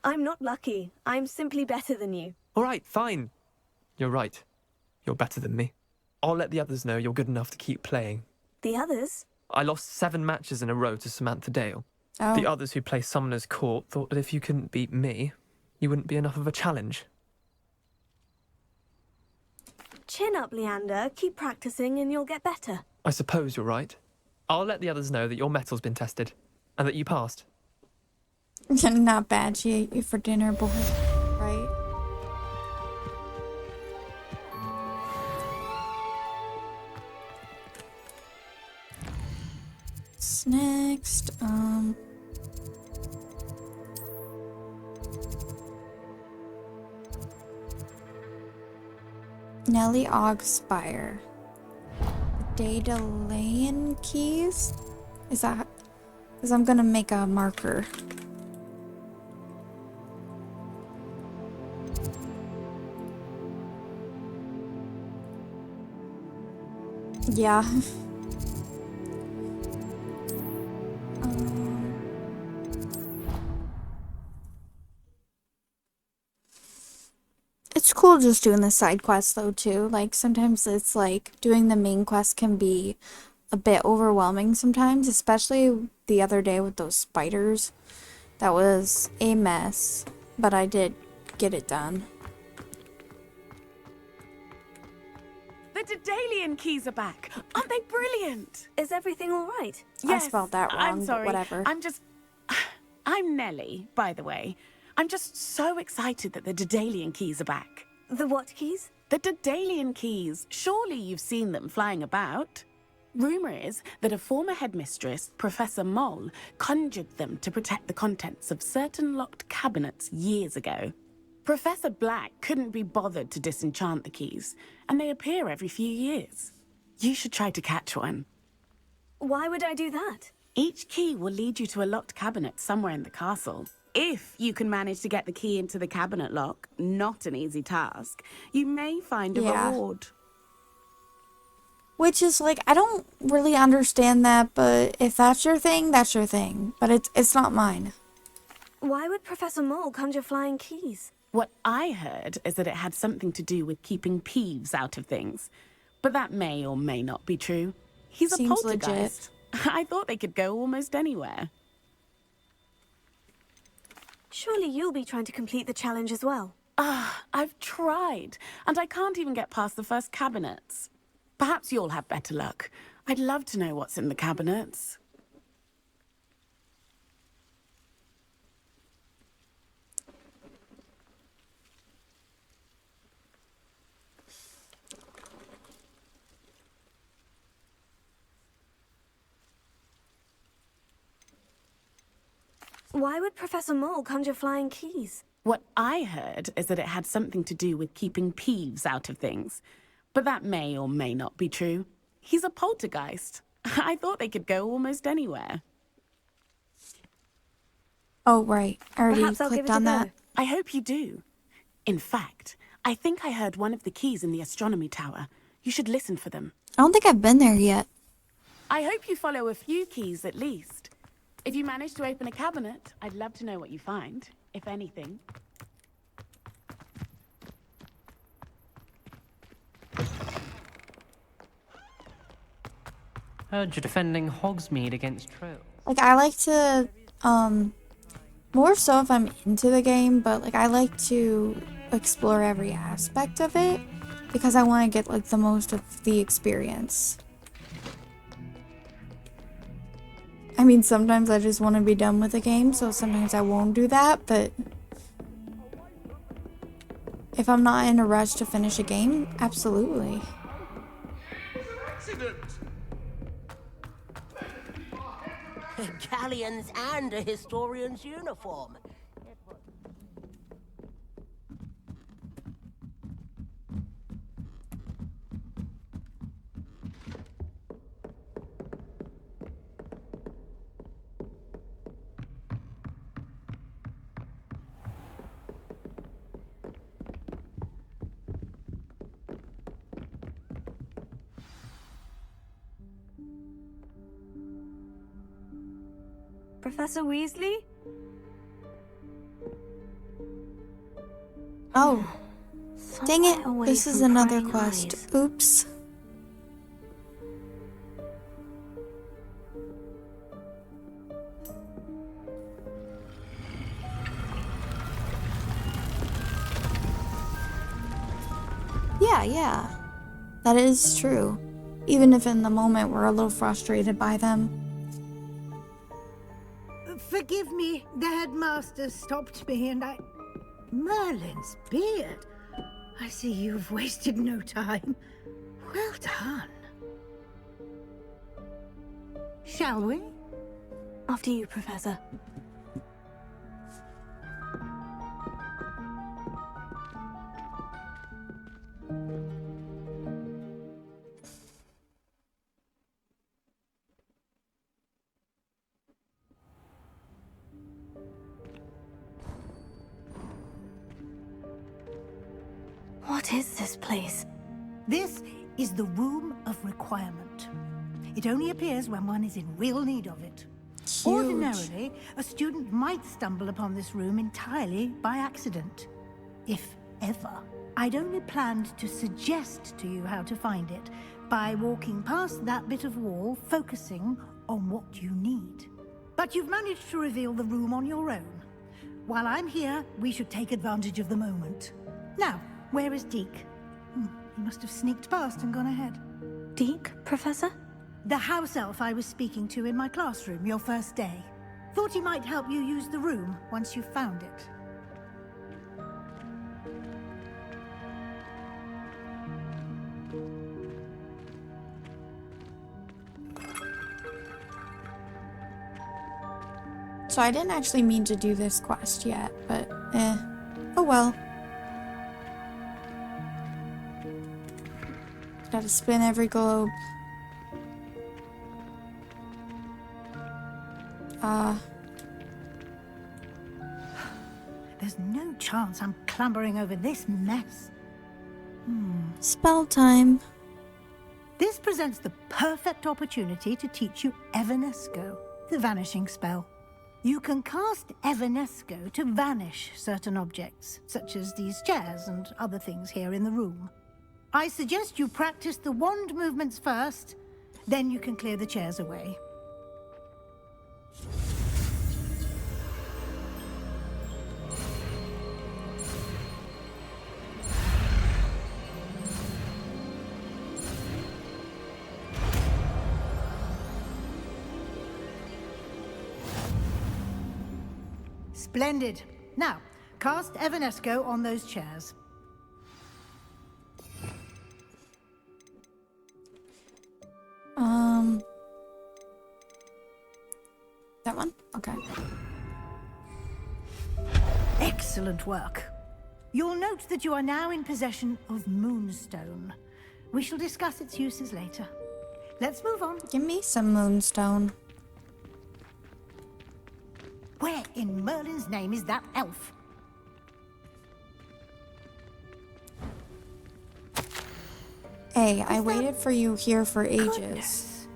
I'm not lucky. I'm simply better than you. All right, fine. You're right. You're better than me. I'll let the others know you're good enough to keep playing. The others? I lost 7 matches in a row to Samantha Dale. Oh. The others who play Summoner's Court thought that if you couldn't beat me, you wouldn't be enough of a challenge. Chin up, Leander. Keep practicing and you'll get better. I suppose you're right. I'll let the others know that your metal's been tested, and that you passed. Not bad. She ate you for dinner, boy. Right? What's next? Nellie Ogspire. Daedalian keys? Is that... Because I'm gonna make a marker. Yeah. It's cool just doing the side quests though too. Like sometimes it's like doing the main quest can be a bit overwhelming sometimes, especially the other day with those spiders. That was a mess, but I did get it done. The Daedalian keys are back. Aren't they brilliant? Is everything all right? I spelled that wrong, I'm sorry. but whatever. I'm Nellie, by the way. I'm just so excited that the Daedalian keys are back. The what keys? The Daedalian keys. Surely you've seen them flying about. Rumour is that a former headmistress, Professor Moll, conjured them to protect the contents of certain locked cabinets years ago. Professor Black couldn't be bothered to disenchant the keys, and they appear every few years. You should try to catch one. Why would I do that? Each key will lead you to a locked cabinet somewhere in the castle. If you can manage to get the key into the cabinet lock, not an easy task, you may find a reward. Which is like, I don't really understand that, but if that's your thing, that's your thing. But it's not mine. Why would Professor Moll conjure flying keys? What I heard is that it had something to do with keeping Peeves out of things. But that may or may not be true. He's a Seems poltergeist. I thought they could go almost anywhere. Surely you'll be trying to complete the challenge as well. I've tried, and I can't even get past the first cabinets. Perhaps you'll have better luck. I'd love to know what's in the cabinets. Why would Professor Moll conjure flying keys? What I heard is that it had something to do with keeping Peeves out of things. But that may or may not be true. He's a poltergeist. I thought they could go almost anywhere. Oh, right. I already Perhaps I'll give clicked it a on go. that. I hope you do. In fact, I think I heard one of the keys in the astronomy tower. You should listen for them. I don't think I've been there yet. I hope you follow a few keys at least. If you manage to open a cabinet, I'd love to know what you find, if anything. Heard you're defending Hogsmeade against trolls. Like, I like to, more so if I'm into the game, but, like, I like to explore every aspect of it because I want to get, like, the most of the experience. I mean, sometimes I just want to be done with the game, so sometimes I won't do that, but if I'm not in a rush to finish a game, absolutely. scallions and a historian's uniform. Professor Weasley? Oh. Dang it. Somewhere away This is from another prying quest. eyes. Oops. Yeah. That is true. Even if in the moment we're a little frustrated by them. Forgive me, the headmaster stopped me and I... Merlin's beard. I see you've wasted no time. Well done. Shall we? After you, Professor. What is this place? This is the Room of Requirement. It only appears when one is in real need of it. Huge. Ordinarily, a student might stumble upon this room entirely by accident. If ever. I'd only planned to suggest to you how to find it by walking past that bit of wall, focusing on what you need. But you've managed to reveal the room on your own. While I'm here, we should take advantage of the moment. Now, where is Deke? He must have sneaked past and gone ahead. Deke, Professor? The house elf I was speaking to in my classroom your first day. Thought he might help you use the room once you found it. So I didn't actually mean to do this quest yet, but oh well. Gotta spin every globe. There's no chance I'm clambering over this mess. Spell time. This presents the perfect opportunity to teach you Evanesco, the vanishing spell. You can cast Evanesco to vanish certain objects, such as these chairs and other things here in the room. I suggest you practice the wand movements first, then you can clear the chairs away. Splendid. Now, cast Evanesco on those chairs. That one? Okay. Excellent work. You'll note that you are now in possession of Moonstone. We shall discuss its uses later. Let's move on. Give me some Moonstone. Where in Merlin's name is that elf? Hey, I waited for you here for ages. Goodness.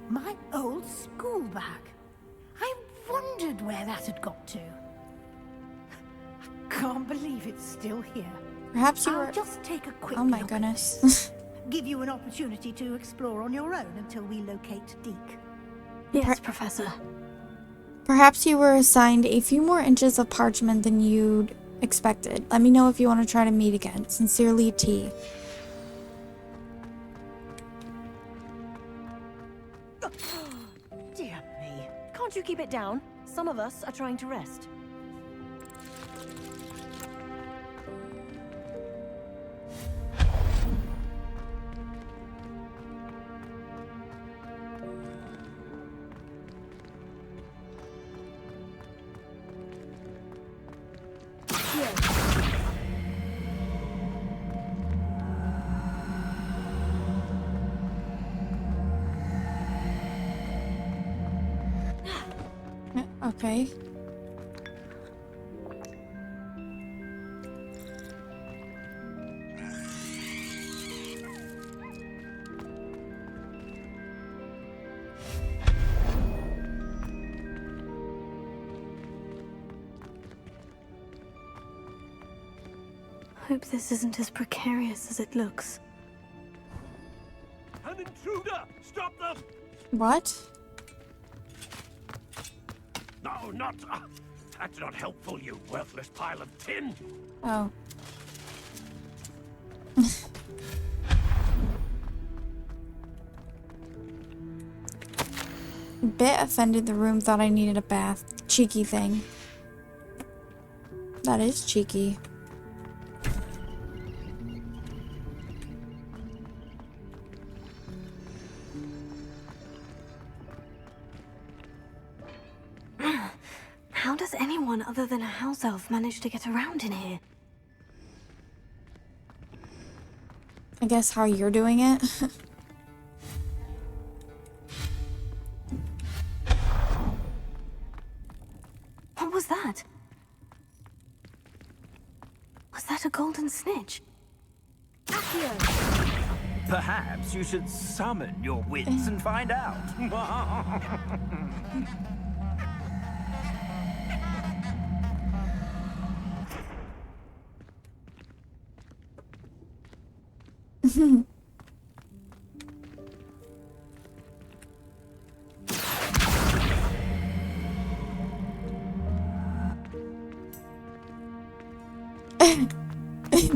My old school bag. I wondered where that had got to. I can't believe it's still here. Perhaps you I'll were... just take a quick Oh my look. goodness. Give you an opportunity to explore on your own until we locate Deke. Yes, Professor. Perhaps you were assigned a few more inches of parchment than you'd expected. Let me know if you want to try to meet again. Sincerely, T. Dear me. Can't you keep it down? Some of us are trying to rest. Okay. Hope this isn't as precarious as it looks. An intruder! Stop them! What? No, not... that's not helpful, you worthless pile of tin! Oh. Bit offended the room, thought I needed a bath. Cheeky thing. That is cheeky. How does anyone other than a house elf manage to get around in here? I guess how you're doing it. What was that? Was that a golden snitch? Perhaps you should summon your wits and find out.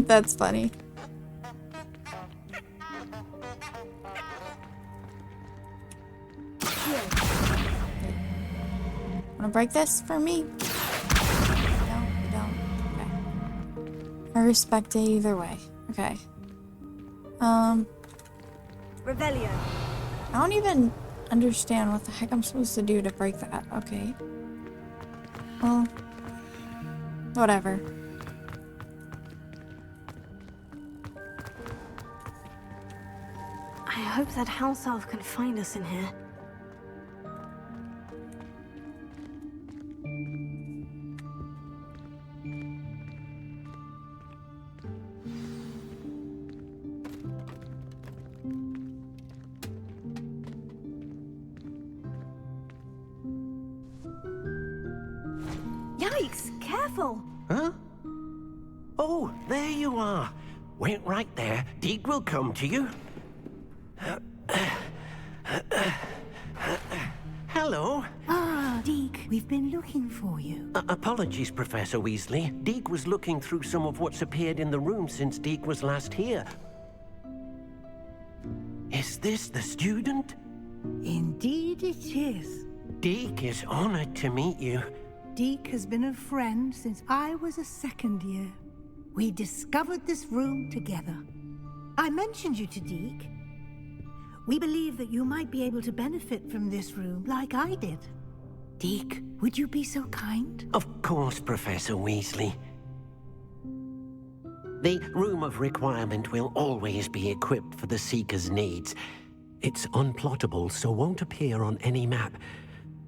That's funny. Wanna break this for me? No, you don't. Okay. I respect it either way. Okay. Revelio. I don't even understand what the heck I'm supposed to do to break that. Okay. Well, whatever. I hope that house elf can find us in here. Yikes! Careful! Huh? Oh, there you are. Wait right there. Deek will come to you. Hello. Ah, Deek, we've been looking for you. Apologies, Professor Weasley. Deek was looking through some of what's appeared in the room since Deek was last here. Is this the student? Indeed it is. Deek is honored to meet you. Deek has been a friend since I was a second year. We discovered this room together. I mentioned you to Deek. We believe that you might be able to benefit from this room like I did. Deek, would you be so kind? Of course, Professor Weasley. The Room of Requirement will always be equipped for the Seeker's needs. It's unplottable, so won't appear on any map.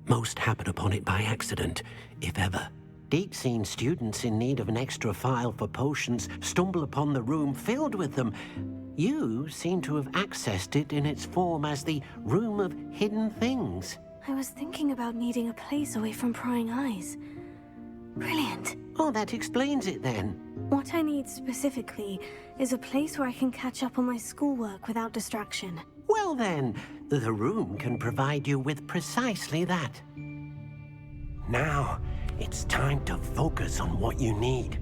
Most happen upon it by accident, if ever. Deek's seen students in need of an extra file for potions stumble upon the room filled with them. You seem to have accessed it in its form as the Room of Hidden Things. I was thinking about needing a place away from prying eyes. Brilliant. Oh, that explains it then. What I need specifically is a place where I can catch up on my schoolwork without distraction. Well then, the room can provide you with precisely that. Now, it's time to focus on what you need.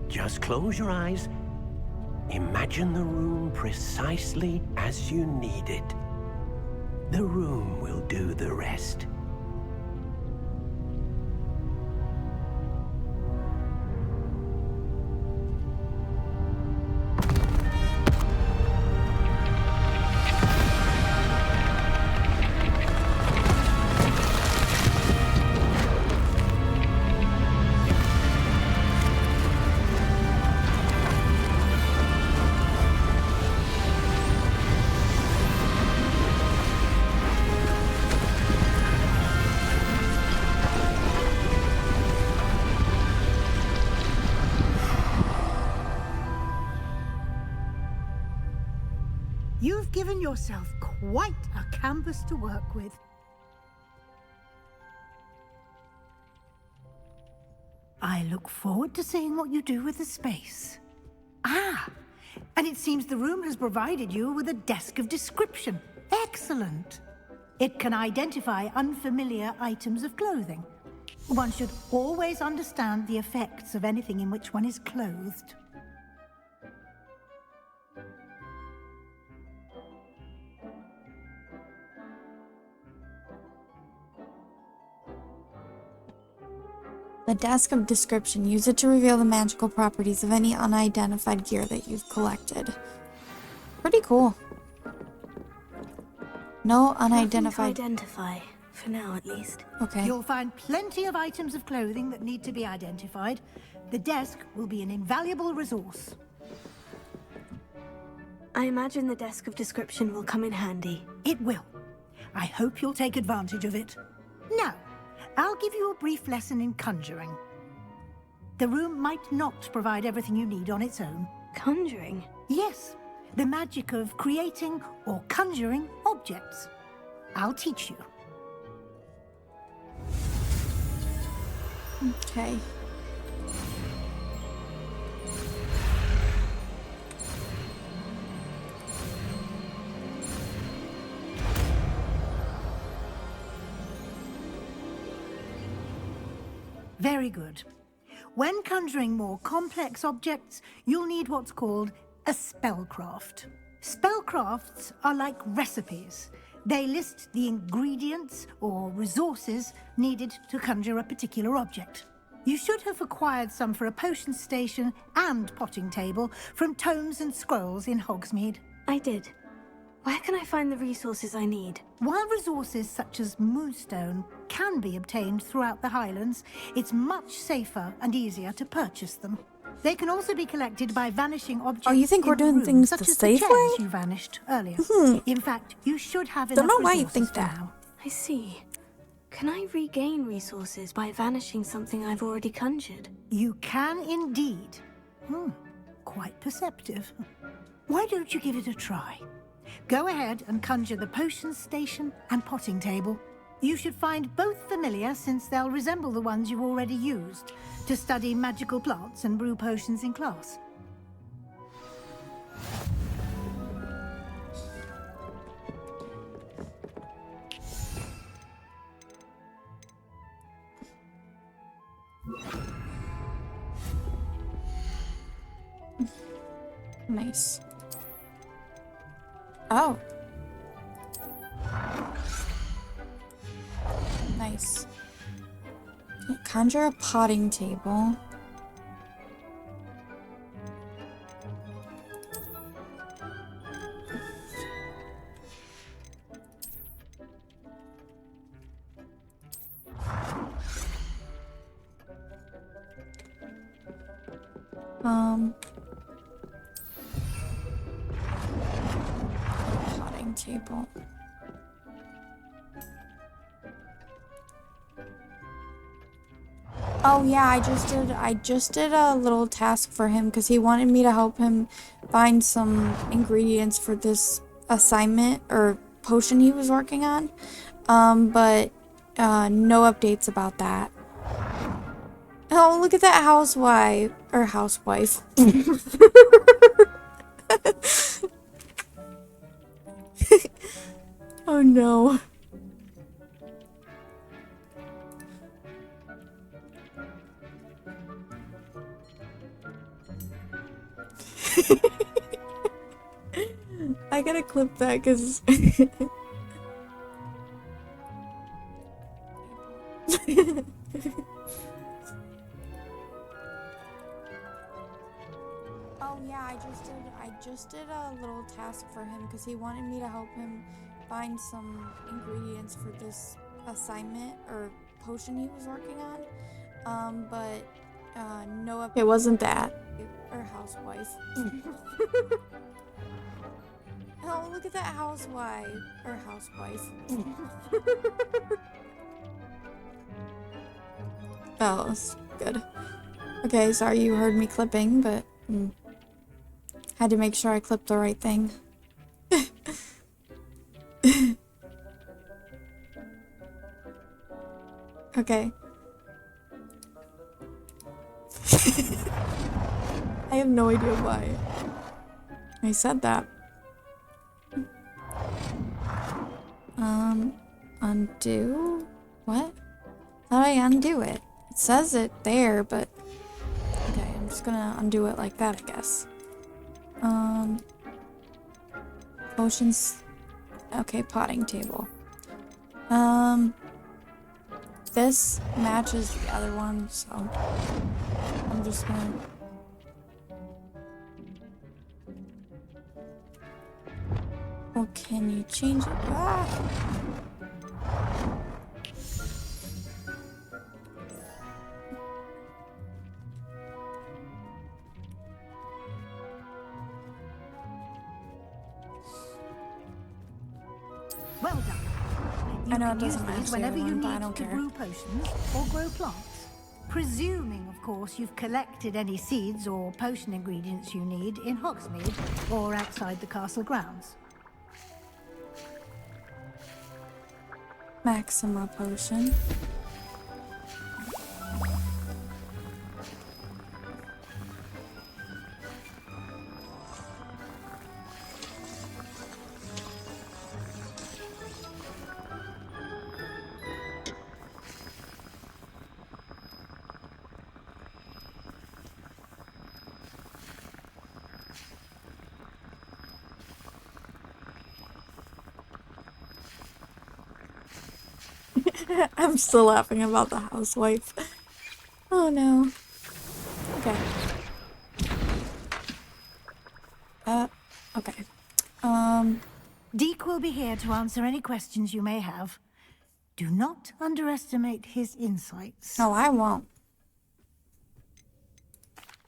Just close your eyes. Imagine the room precisely as you need it. The room will do the rest. given yourself quite a canvas to work with. I look forward to seeing what you do with the space. Ah, and it seems the room has provided you with a desk of description. Excellent. It can identify unfamiliar items of clothing. One should always understand the effects of anything in which one is clothed. The desk of description. Use it to reveal the magical properties of any unidentified gear that you've collected. Pretty cool. No unidentified. Nothing to identify, for now at least. Okay. You'll find plenty of items of clothing that need to be identified. The desk will be an invaluable resource. I imagine the desk of description will come in handy. It will. I hope you'll take advantage of it. Now, I'll give you a brief lesson in conjuring. The room might not provide everything you need on its own. Conjuring? Yes, the magic of creating or conjuring objects. I'll teach you. Okay. Very good. When conjuring more complex objects, you'll need what's called a spellcraft. Spellcrafts are like recipes. They list the ingredients or resources needed to conjure a particular object. You should have acquired some for a potion station and potting table from tomes and scrolls in Hogsmeade. I did. Where can I find the resources I need? While resources such as moonstone can be obtained throughout the Highlands, it's much safer and easier to purchase them. They can also be collected by vanishing objects. Oh, you think in we're the doing room, things such the as safe the way? chairs you vanished earlier. In fact, you should have enough Don't know why you resources think for that. now. I see. Can I regain resources by vanishing something I've already conjured? You can indeed. Quite perceptive. Why don't you give it a try? Go ahead and conjure the potion station and potting table. You should find both familiar since they'll resemble the ones you've already used to study magical plants and brew potions in class. Nice. Oh. Nice. Conjure a potting table. Potting table. Oh yeah, I just did a little task for him because he wanted me to help him find some ingredients for this assignment or potion he was working on. But no updates about that. Oh, look at that housewife or housewife. Oh no. I gotta clip that because oh yeah, I just did a little task for him because he wanted me to help him find some ingredients for this assignment or potion he was working on. But no, it wasn't that. Or housewife. Oh, look at that housewife or housewife. Oh, that's good. Okay, sorry you heard me clipping, but had to make sure I clipped the right thing. Okay. I have no idea why I said that. Undo? What? How do I undo it? It says it there, but... Okay, I'm just gonna undo it like that, I guess. Potions... Okay, potting table. This matches the other one, so... I'm just gonna... Oh, can you change it? Ah! Well done. You I know can it use doesn't match these the whenever other you one, but I need don't to care. brew potions or grow plants. Presuming, of course, you've collected any seeds or potion ingredients you need in Hogsmeade or outside the castle grounds. Maxima potion. I'm still laughing about the housewife. Oh no. Okay. Okay. Deke will be here to answer any questions you may have. Do not underestimate his insights. No, I won't.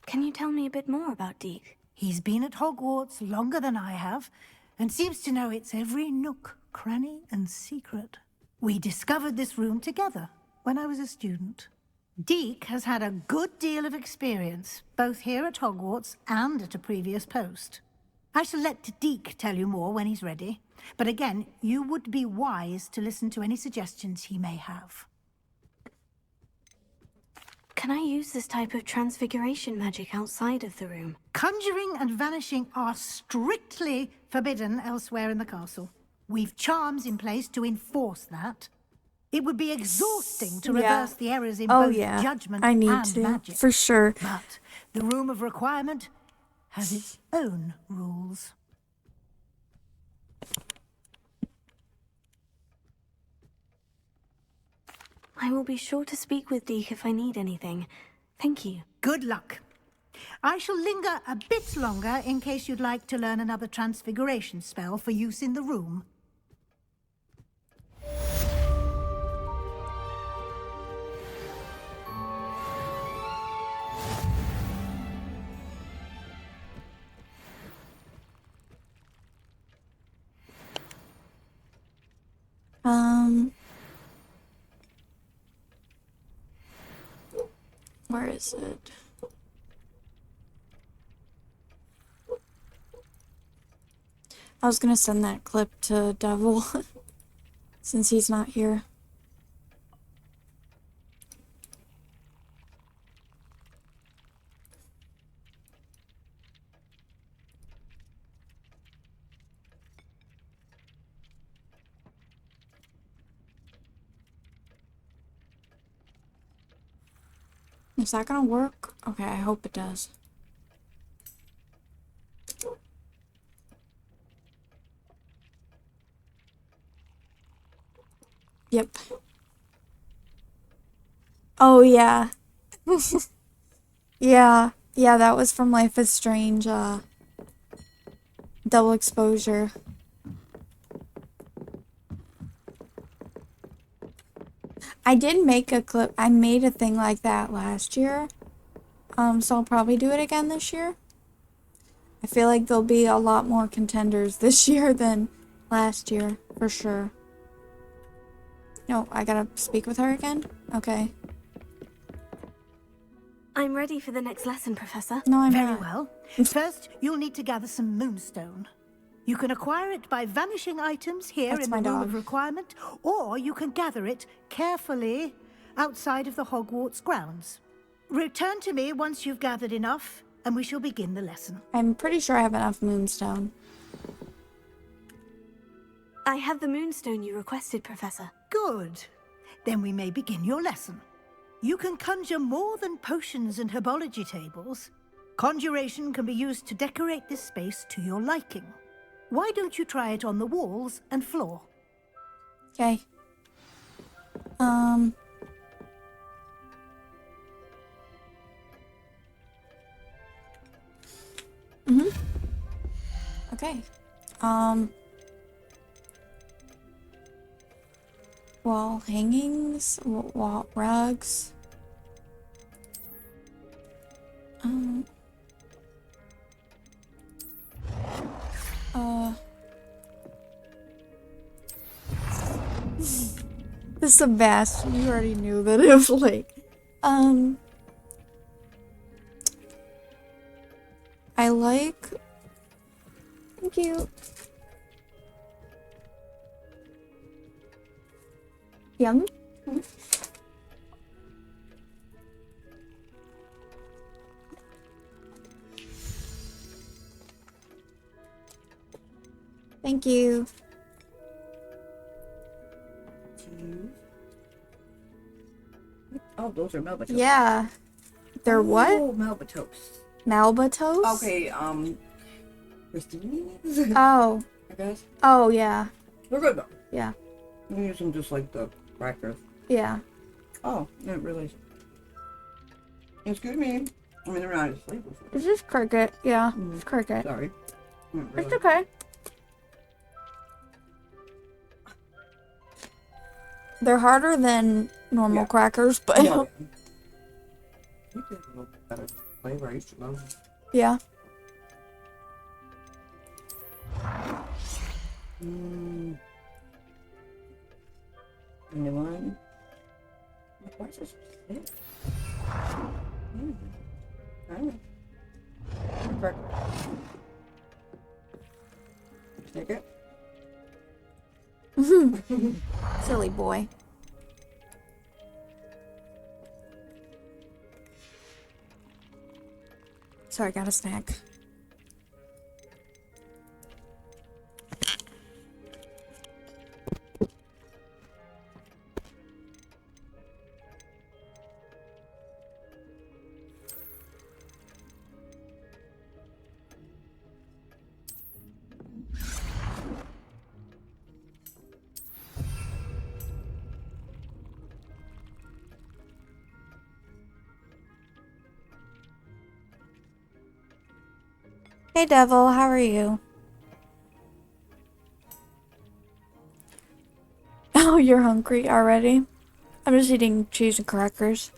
Can you tell me a bit more about Deke? He's been at Hogwarts longer than I have, and seems to know its every nook, cranny, and secret. We discovered this room together when I was a student. Deke has had a good deal of experience, both here at Hogwarts and at a previous post. I shall let Deke tell you more when he's ready, but again, you would be wise to listen to any suggestions he may have. Can I use this type of transfiguration magic outside of the room? Conjuring and vanishing are strictly forbidden elsewhere in the castle. We've charms in place to enforce that. It would be exhausting to reverse the errors in both judgment I need and to, magic. for sure. But the Room of Requirement has its own rules. I will be sure to speak with Deke if I need anything. Thank you. Good luck. I shall linger a bit longer in case you'd like to learn another transfiguration spell for use in the room. Where is it? I was gonna send that clip to Devil since he's not here. Is that gonna work? Okay, I hope it does. Yep. Oh, yeah. Yeah, that was from Life is Strange, double exposure. I did make a clip. I made a thing like that last year. So I'll probably do it again this year. I feel like there'll be a lot more contenders this year than last year, for sure. No, I gotta speak with her again? Okay. I'm ready for the next lesson, Professor. No, I'm Very not. well. First, you'll need to gather some moonstone. You can acquire it by vanishing items here That's in my the Room dog. of Requirement, or you can gather it carefully outside of the Hogwarts grounds. Return to me once you've gathered enough, and we shall begin the lesson. I'm pretty sure I have enough moonstone. I have the moonstone you requested, Professor. Good. Then we may begin your lesson. You can conjure more than potions and herbology tables. Conjuration can be used to decorate this space to your liking. Why don't you try it on the walls and floor? Okay. Okay. Wall hangings, wall rugs. Sebastian, you already knew that it was like, I like, thank you. Yum. Thank you. Oh, those are Melba toast. Yeah. They're what? Oh, Melba toast. Melba toast? Okay, Christine? Oh. I guess. Oh, yeah. They're good though. Yeah. We use them just like the crackers. Yeah. Oh, I didn't realize. Excuse me. I mean, they're not asleep. Is this cricket? Yeah, it's cricket. Sorry. It's okay. They're harder than normal crackers, but You did a little bit better flavor. I used to love them. yeah. Anyone? Why is this so thick? Take it. Silly boy. Sorry, got a snack. Hey Devil, how are you? Oh, you're hungry already? I'm just eating cheese and crackers.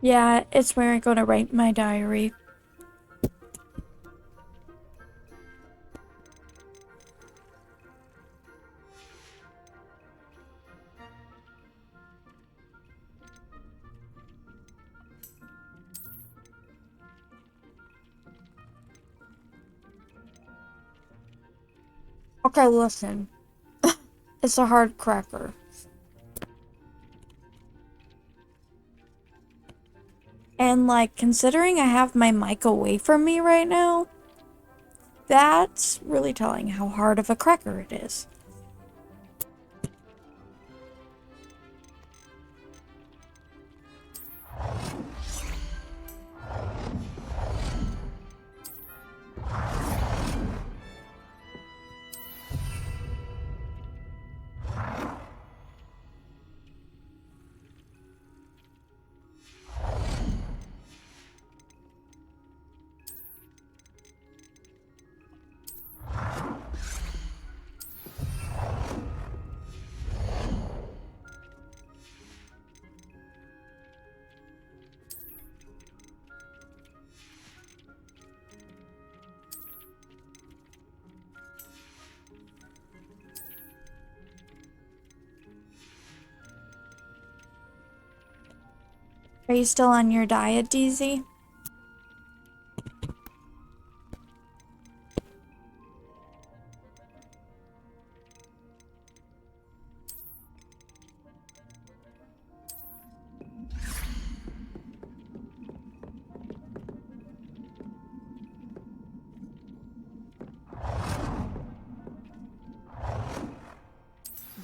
Yeah, it's where I'm gonna write my diary. Okay, listen. It's a hard cracker. And like, considering I have my mic away from me right now, that's really telling how hard of a cracker it is. Are you still on your diet, DZ?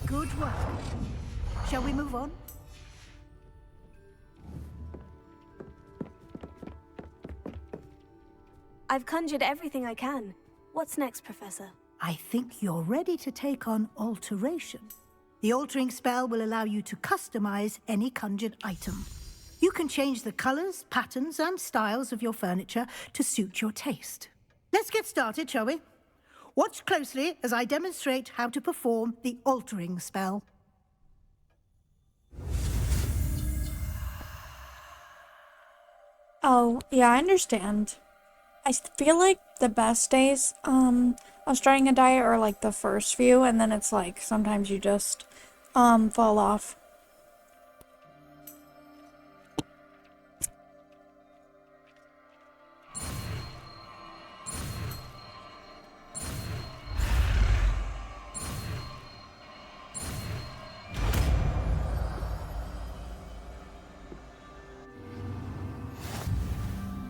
Good work. Shall we move on? I've conjured everything I can. What's next, Professor? I think you're ready to take on alteration. The altering spell will allow you to customize any conjured item. You can change the colors, patterns, and styles of your furniture to suit your taste. Let's get started, shall we? Watch closely as I demonstrate how to perform the altering spell. Oh, yeah, I understand. I feel like the best days of starting a diet are like the first few, and then it's like sometimes you just fall off.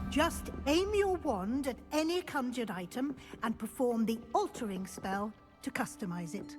Just aim your wand at any conjured item and perform the altering spell to customize it.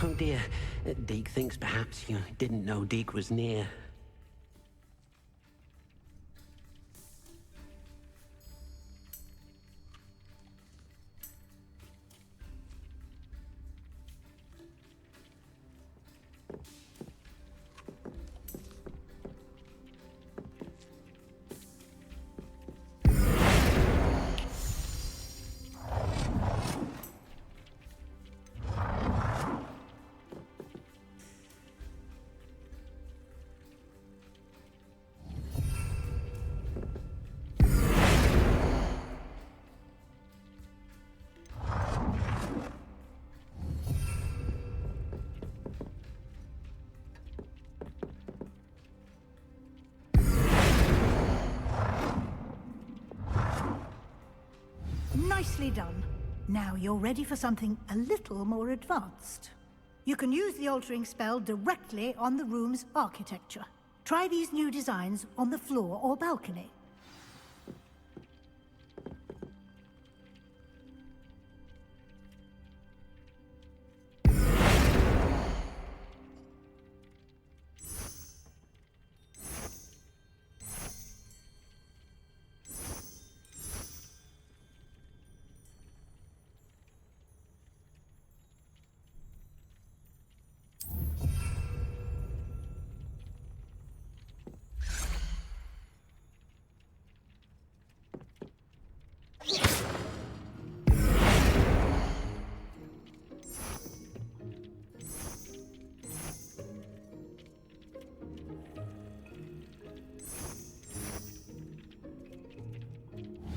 Oh dear, Deke thinks perhaps you didn't know Deke was near. Nicely done. Now you're ready for something a little more advanced. You can use the altering spell directly on the room's architecture. Try these new designs on the floor or balcony.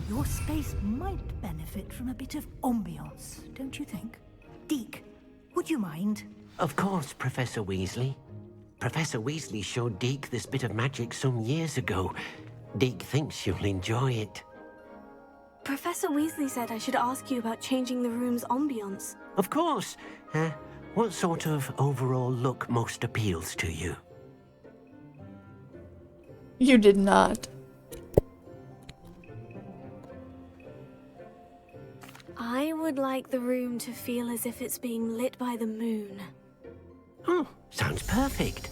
Your space might benefit from a bit of ambiance, don't you think? Deke, would you mind? Of course, Professor Weasley. Professor Weasley showed Deke this bit of magic some years ago. Deke thinks you'll enjoy it. Professor Weasley said I should ask you about changing the room's ambiance. Of course. What sort of overall look most appeals to you? You did not. I would like the room to feel as if it's being lit by the moon. Oh, sounds perfect.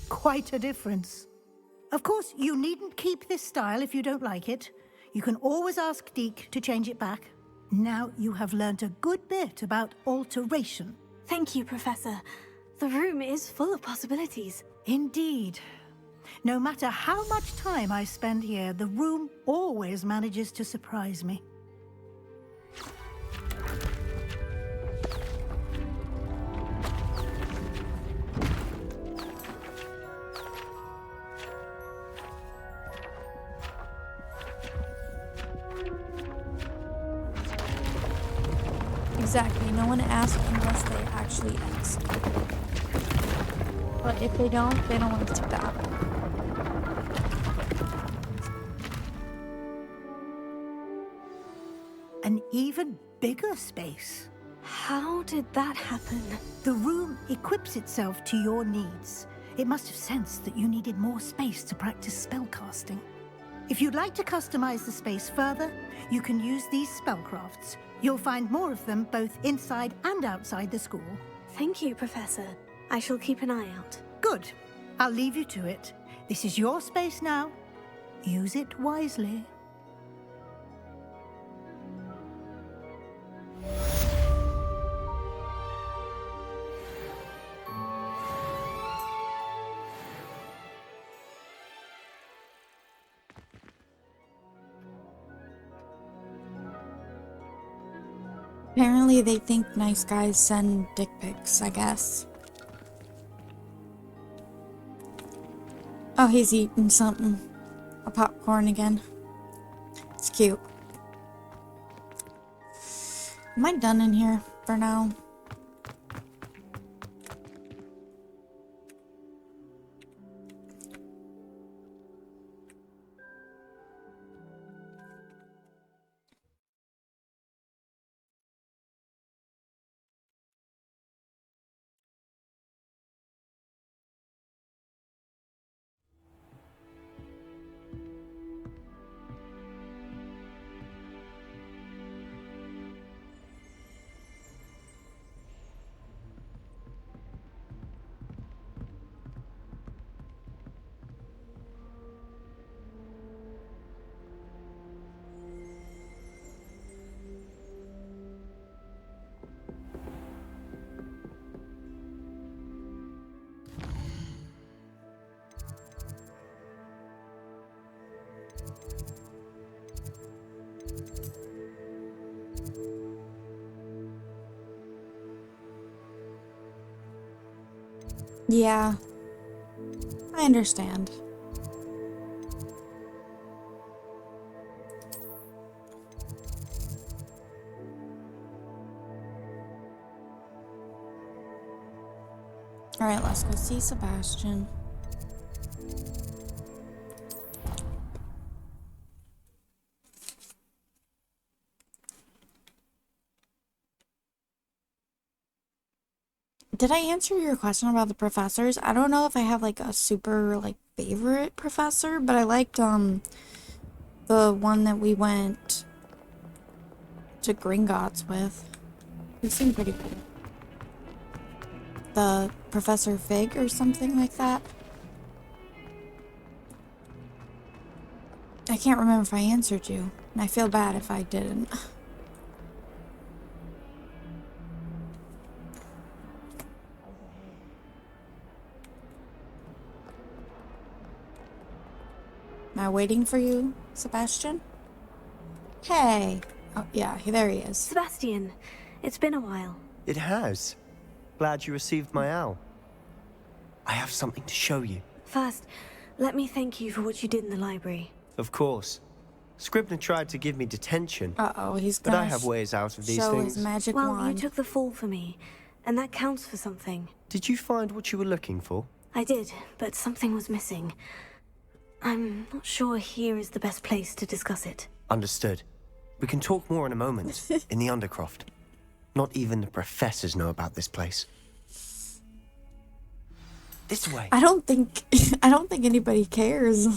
Quite a difference. Of course, you needn't keep this style if you don't like it. You can always ask Deke to change it back. Now you have learnt a good bit about alteration. Thank you, Professor. The room is full of possibilities. Indeed. No matter how much time I spend here, the room always manages to surprise me. Exactly, no one asks unless they actually ask. But if they don't want to take the apple. An even bigger space. How did that happen? The room equips itself to your needs. It must have sensed that you needed more space to practice spellcasting. If you'd like to customize the space further, you can use these spellcrafts. You'll find more of them both inside and outside the school. Thank you, Professor. I shall keep an eye out. Good. I'll leave you to it. This is your space now. Use it wisely. Apparently they think nice guys send dick pics, I guess. Oh, he's eating something. A popcorn again. It's cute. Am I done in here for now? Yeah, I understand. Alright, let's go see Sebastian. Did I answer your question about the professors? I don't know if I have like a super like favorite professor, but I liked the one that we went to Gringotts with. He seemed pretty cool. The Professor Fig or something like that. I can't remember if I answered you, and I feel bad if I didn't. Am I waiting for you, Sebastian? Hey! Oh, yeah, there he is. Sebastian, it's been a while. It has. Glad you received my owl. I have something to show you. First, let me thank you for what you did in the library. Of course. Scribner tried to give me detention. Uh-oh, he's But gonna I have ways out of these show things. his magic Well, wand. you took the fall for me, and that counts for something. Did you find what you were looking for? I did, but something was missing. I'm not sure here is the best place to discuss it. Understood. We can talk more in a moment, in the Undercroft. Not even the professors know about this place. This way. I don't think anybody cares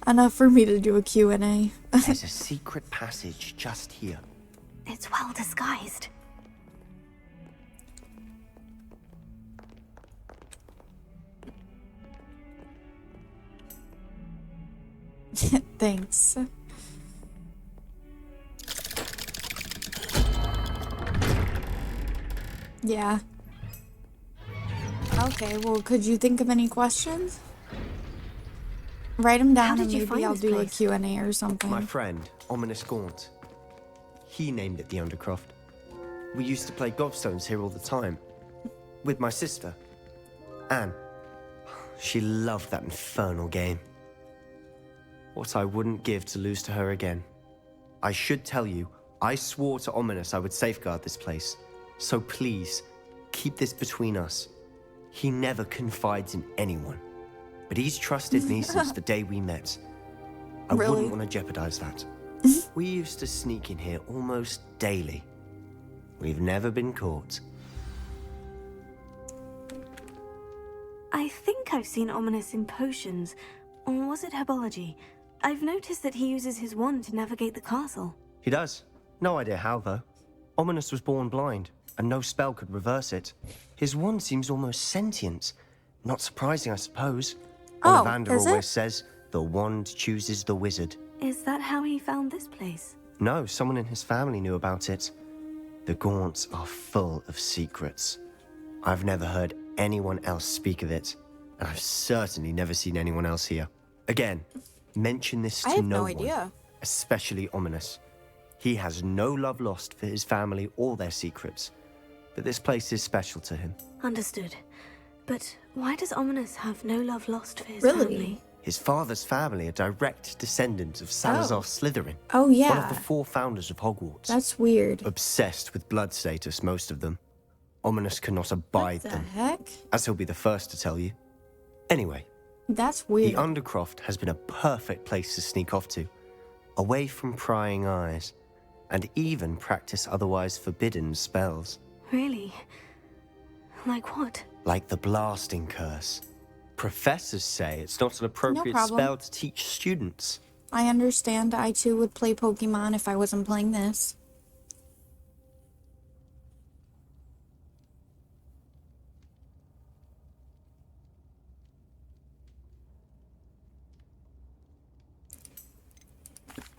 enough for me to do a Q&A. There's a secret passage just here. It's well disguised. Thanks. Yeah. Okay, well, could you think of any questions? Write them down and maybe I'll do a Q&A or something. My friend, Ominous Gaunt. He named it the Undercroft. We used to play gobstones here all the time. With my sister, Anne. She loved that infernal game. What I wouldn't give to lose to her again. I should tell you, I swore to Ominous I would safeguard this place. So please, keep this between us. He never confides in anyone. But he's trusted me since the day we met. I wouldn't want to jeopardize that. We used to sneak in here almost daily. We've never been caught. I think I've seen Ominous in potions. Or was it herbology? I've noticed that he uses his wand to navigate the castle. He does. No idea how, though. Ominous was born blind, and no spell could reverse it. His wand seems almost sentient. Not surprising, I suppose. Ollivander always says, the wand chooses the wizard. Is that how he found this place? No, someone in his family knew about it. The Gaunts are full of secrets. I've never heard anyone else speak of it, and I've certainly never seen anyone else here. Again, mention this to no one, especially Ominous. He has no love lost for his family or their secrets, but this place is special to him. Understood. But why does Ominous have no love lost for his family? His father's family are direct descendants of Salazar Slytherin. Oh, yeah. One of the 4 founders of Hogwarts. That's weird. Obsessed with blood status, most of them. Ominous cannot abide them. Heck? As he'll be the first to tell you. Anyway. That's weird. The Undercroft has been a perfect place to sneak off to. Away from prying eyes. And even practice otherwise forbidden spells. Really? Like what? Like the blasting curse. Professors say it's not an appropriate problem. spell to teach students. I understand. I too would play Pokemon if I wasn't playing this.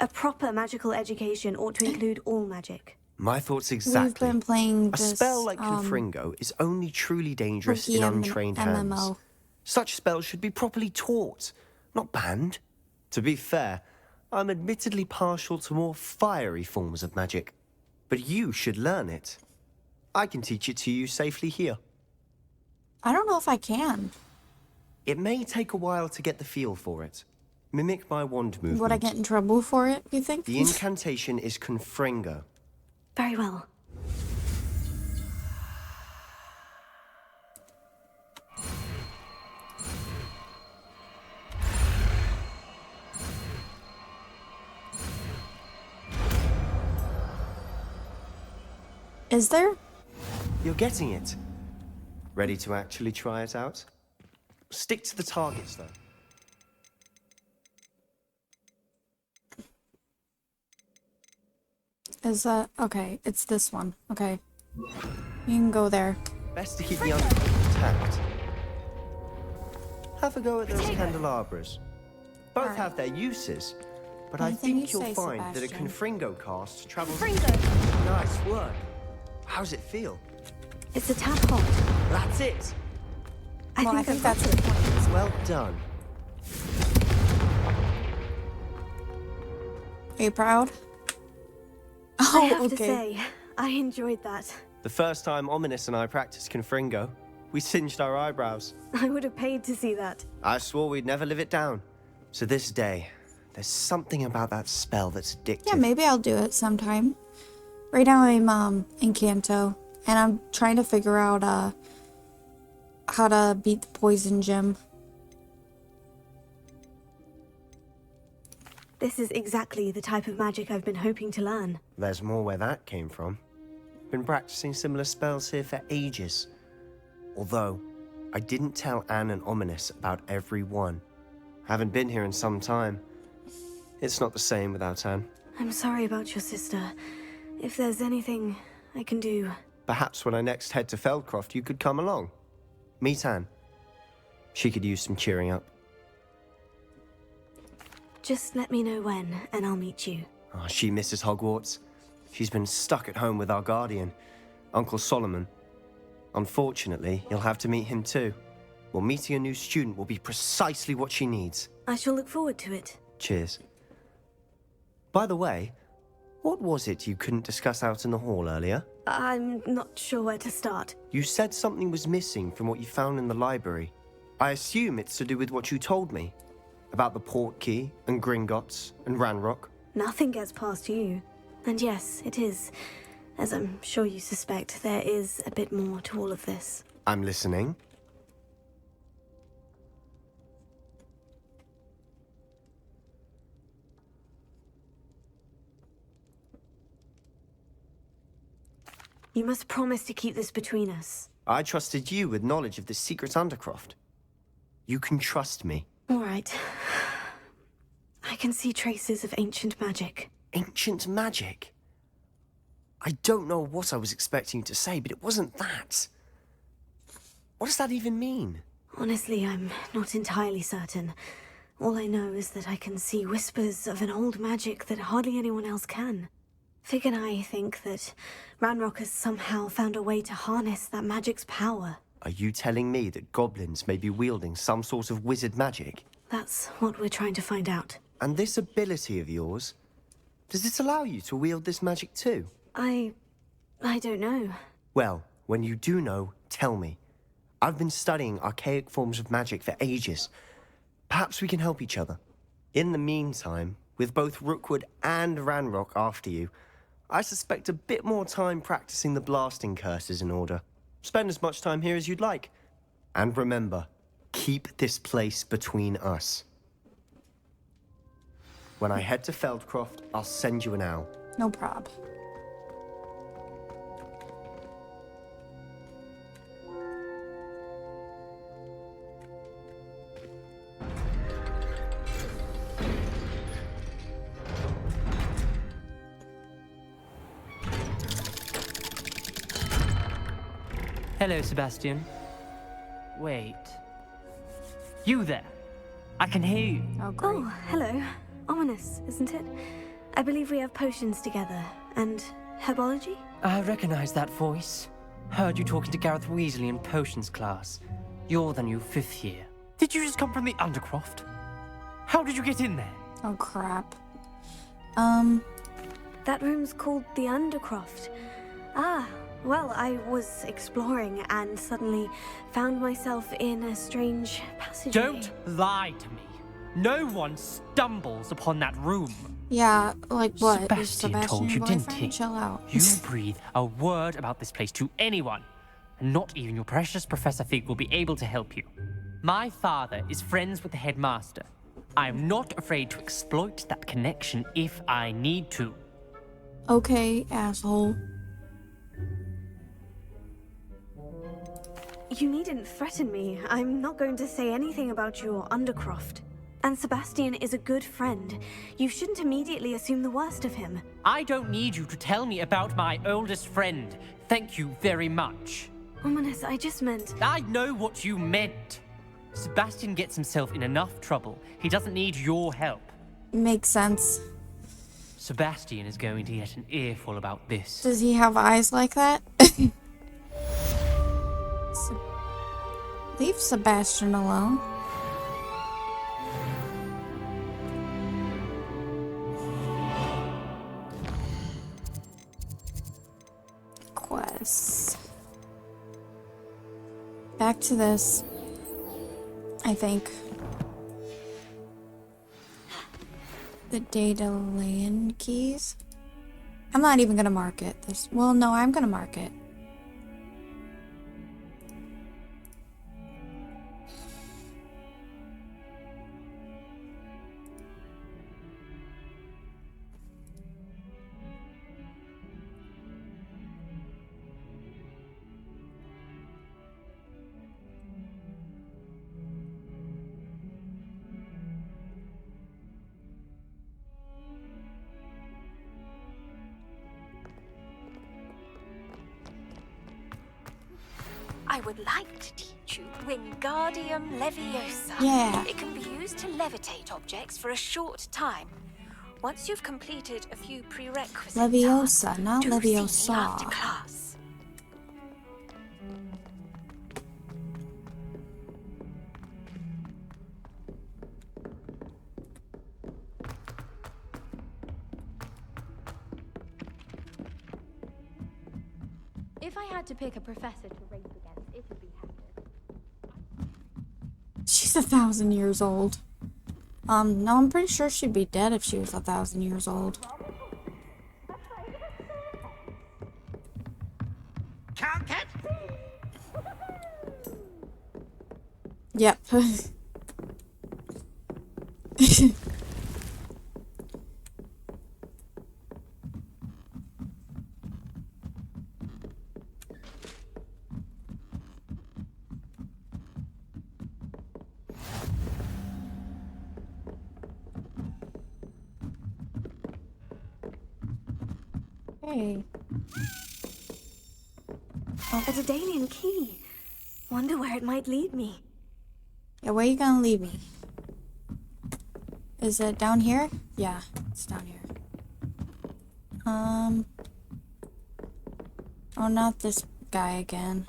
A proper magical education ought to include all magic. My thoughts exactly. We've been playing this, a spell like Confringo is only truly dangerous in untrained hands. MMO. Such spells should be properly taught, not banned. To be fair, I'm admittedly partial to more fiery forms of magic. But you should learn it. I can teach it to you safely here. I don't know if I can. It may take a while to get the feel for it. Mimic my wand movement. Would I get in trouble for it, you think? The incantation is Confringo. Very well. Is there? You're getting it. Ready to actually try it out? Stick to the targets, though. Is that... Okay, it's this one. Okay. You can go there. Best to keep the undergrowth intact. Have a go at those candelabras. Both have their uses, but I think you'll find that a Confringo cast travels... Nice work. How's it feel? It's a tad hot. That's it. I think that's the point. Well done. Are you proud? I have to say, I enjoyed that. The first time Ominous and I practiced Confringo, we singed our eyebrows. I would have paid to see that. I swore we'd never live it down. So this day, there's something about that spell that's addictive. Yeah, maybe I'll do it sometime. Right now I'm in Kanto, and I'm trying to figure out how to beat the poison gym. This is exactly the type of magic I've been hoping to learn. There's more where that came from. Been practicing similar spells here for ages. Although, I didn't tell Anne and Ominous about every one. Haven't been here in some time. It's not the same without Anne. I'm sorry about your sister. If there's anything I can do... Perhaps when I next head to Feldcroft, you could come along. Meet Anne. She could use some cheering up. Just let me know when, and I'll meet you. Oh, she misses Hogwarts. She's been stuck at home with our guardian, Uncle Solomon. Unfortunately, you'll have to meet him too. Well, meeting a new student will be precisely what she needs. I shall look forward to it. Cheers. By the way, what was it you couldn't discuss out in the hall earlier? I'm not sure where to start. You said something was missing from what you found in the library. I assume it's to do with what you told me. About the port key, and Gringotts, and Ranrock. Nothing gets past you. And yes, it is. As I'm sure you suspect, there is a bit more to all of this. I'm listening. You must promise to keep this between us. I trusted you with knowledge of the secret Undercroft. You can trust me. All right. I can see traces of ancient magic. Ancient magic? I don't know what I was expecting you to say, but it wasn't that. What does that even mean? Honestly, I'm not entirely certain. All I know is that I can see whispers of an old magic that hardly anyone else can. Fig and I think that Ranrock has somehow found a way to harness that magic's power. Are you telling me that goblins may be wielding some sort of wizard magic? That's what we're trying to find out. And this ability of yours, does it allow you to wield this magic too? I don't know. Well, when you do know, tell me. I've been studying archaic forms of magic for ages. Perhaps we can help each other. In the meantime, with both Rookwood and Ranrock after you, I suspect a bit more time practicing the blasting curses in order. Spend as much time here as you'd like. And remember, keep this place between us. When I head to Feldcroft, I'll send you an owl. No prob. Hello, Sebastian. Wait. You there? I can hear you. Oh, hello. Ominous, isn't it? I believe we have potions together. And herbology? I recognize that voice. Heard you talking to Gareth Weasley in potions class. You're the new 5th year. Did you just come from the Undercroft? How did you get in there? Oh, crap. That room's called the Undercroft. Ah, well, I was exploring and suddenly found myself in a strange passageway. Don't lie to me. No one stumbles upon that room. Yeah, like what? Sebastian told you, didn't he? Chill out. You breathe a word about this place to anyone, and not even your precious Professor Fig will be able to help you. My father is friends with the headmaster. I am not afraid to exploit that connection if I need to. Okay, asshole. You needn't threaten me. I'm not going to say anything about your Undercroft. And Sebastian is a good friend. You shouldn't immediately assume the worst of him. I don't need you to tell me about my oldest friend. Thank you very much. Ominous, I just meant... I know what you meant. Sebastian gets himself in enough trouble. He doesn't need your help. Makes sense. Sebastian is going to get an earful about this. Does he have eyes like that? Leave Sebastian alone. Quests. Back to this, I think. The data land keys. I'm not even gonna mark it. Well, no, I'm gonna mark it. I would like to teach you Wingardium Leviosa. Yeah. It can be used to levitate objects for a short time. Once you've completed a few prerequisites, Leviosa, not do see me Leviosa. after class. If I had to pick a professor to race against, it would be Hector. She's 1,000 years old. No, I'm pretty sure she'd be dead if she was 1,000 years old. Yep. Hey. A Daedalian key. Wonder where it might lead me. Yeah, where are you gonna leave me? Is it down here? Yeah, it's down here. Oh, not this guy again.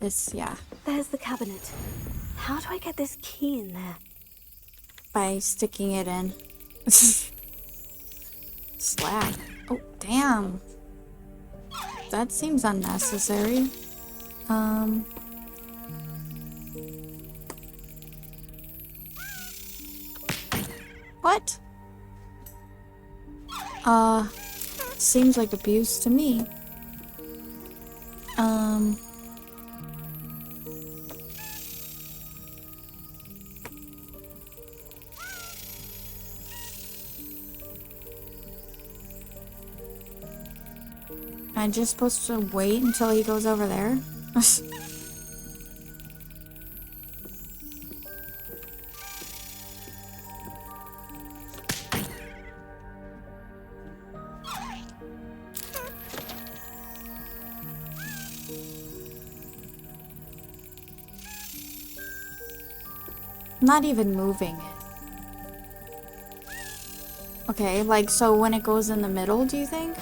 This, yeah. There's the cabinet. How do I get this key in there? By sticking it in. Slap. Oh, damn. That seems unnecessary. What? Seems like abuse to me. Am I just supposed to wait until he goes over there? Not even moving it. Okay, like, so when it goes in the middle, do you think?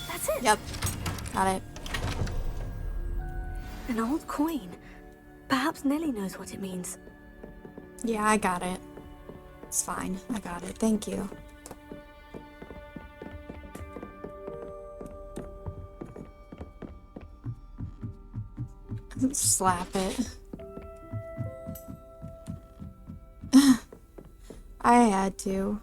That's it. Yep. Got it. An old coin. Perhaps Nellie knows what it means. Yeah, I got it. It's fine. I got it. Thank you. Slap it. I had to.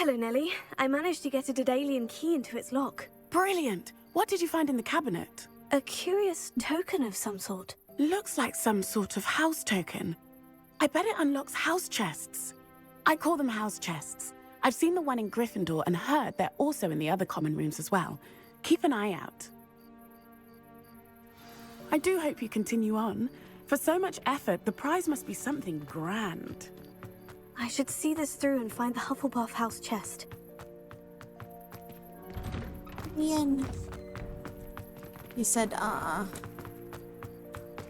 Hello, Nellie. I managed to get a Daedalian key into its lock. Brilliant! What did you find in the cabinet? A curious token of some sort. Looks like some sort of house token. I bet it unlocks house chests. I call them house chests. I've seen the one in Gryffindor and heard they're also in the other common rooms as well. Keep an eye out. I do hope you continue on. For so much effort, the prize must be something grand. I should see this through and find the Hufflepuff house chest. Ian. You said,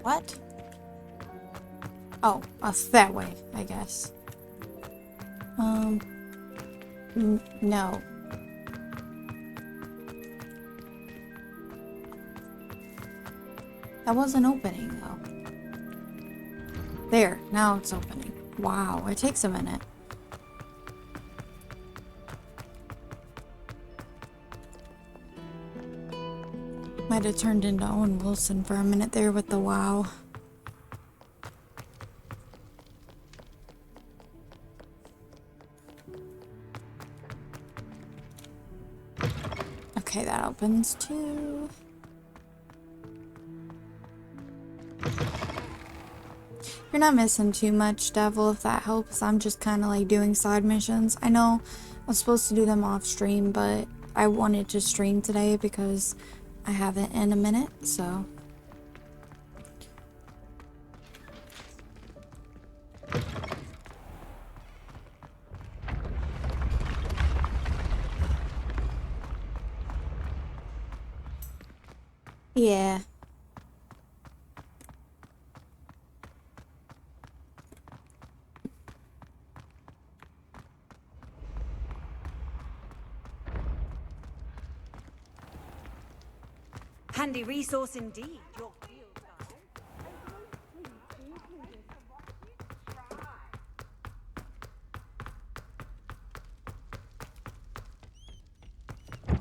what? Oh, that way, I guess. No. That wasn't opening, though. There, now it's opening. Wow, it takes a minute. Might have turned into Owen Wilson for a minute there with the wow. Okay, that opens too. You're not missing too much, Devil, if that helps. I'm just kind of like doing side missions. I know I was supposed to do them off stream, but I wanted to stream today because I haven't in a minute, so. Yeah. Handy resource indeed. Your field guide.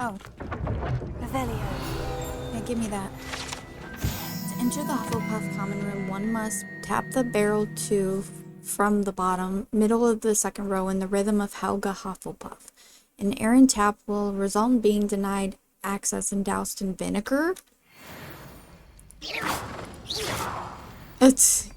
Oh. Revelio. Yeah, give me that. To enter the Hufflepuff common room, one must tap the barrel 2 from the bottom, middle of the second row in the rhythm of Helga Hufflepuff. An errant tap will result in being denied access and doused in vinegar. It's...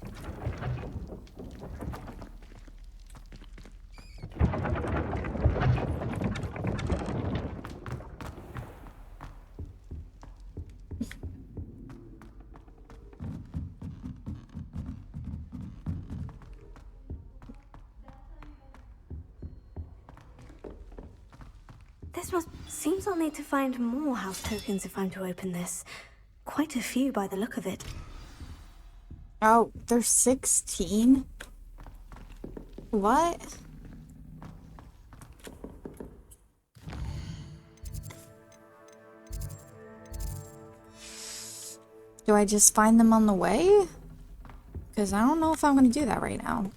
Seems I'll need to find more house tokens if I'm to open this. Quite a few by the look of it. Oh, there's 16? What? Do I just find them on the way? Because I don't know if I'm going to do that right now.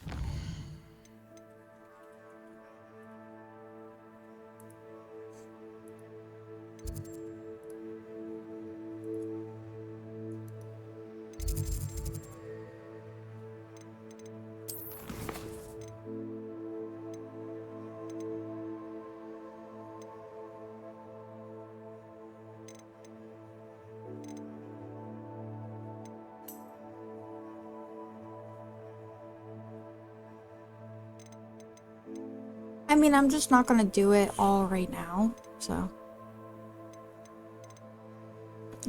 I mean, I'm just not gonna do it all right now, so.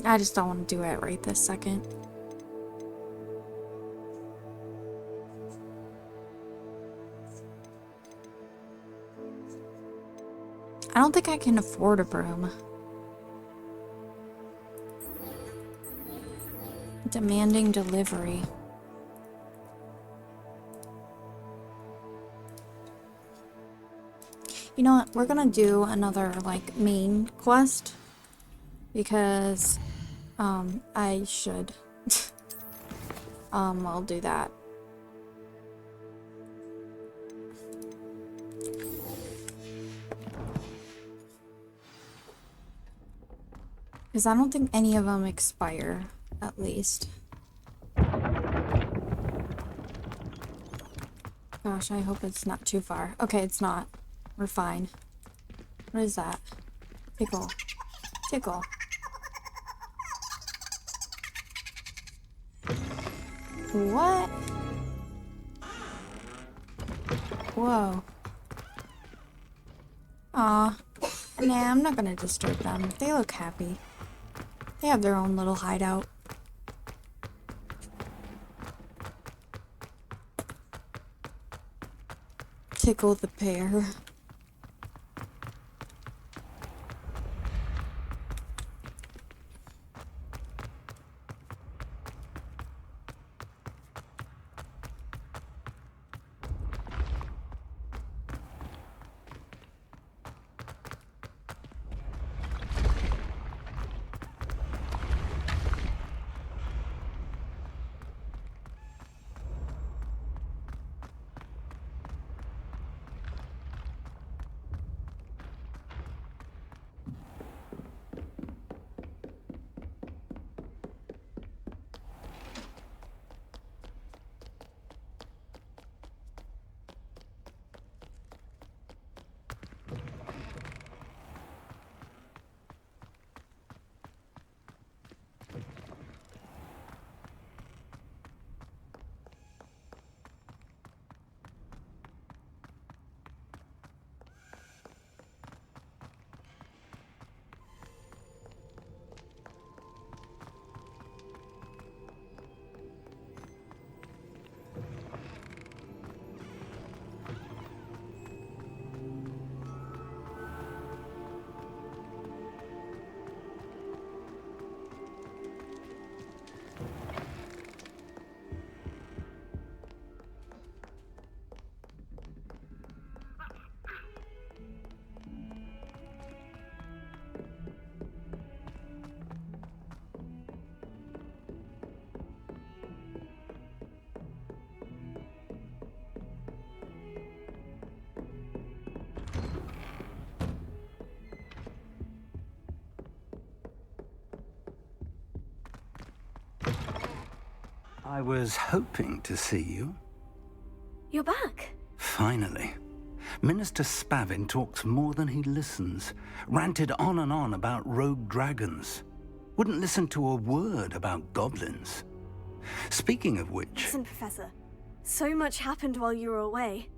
I just don't want to do it right this second. I don't think I can afford a broom. Demanding delivery. You know what? We're gonna do another, like, main quest. Because, I should. I'll do that. Because I don't think any of them expire, at least. Gosh, I hope it's not too far. Okay, it's not. We're fine. What is that? Tickle. Tickle. What? Whoa. Aw. Nah, I'm not gonna disturb them. They look happy. They have their own little hideout. Tickle the pear. I was hoping to see you. You're back. Finally. Minister Spavin talks more than he listens. Ranted on and on about rogue dragons. Wouldn't listen to a word about goblins. Speaking of which... Listen, Professor. So much happened while you were away.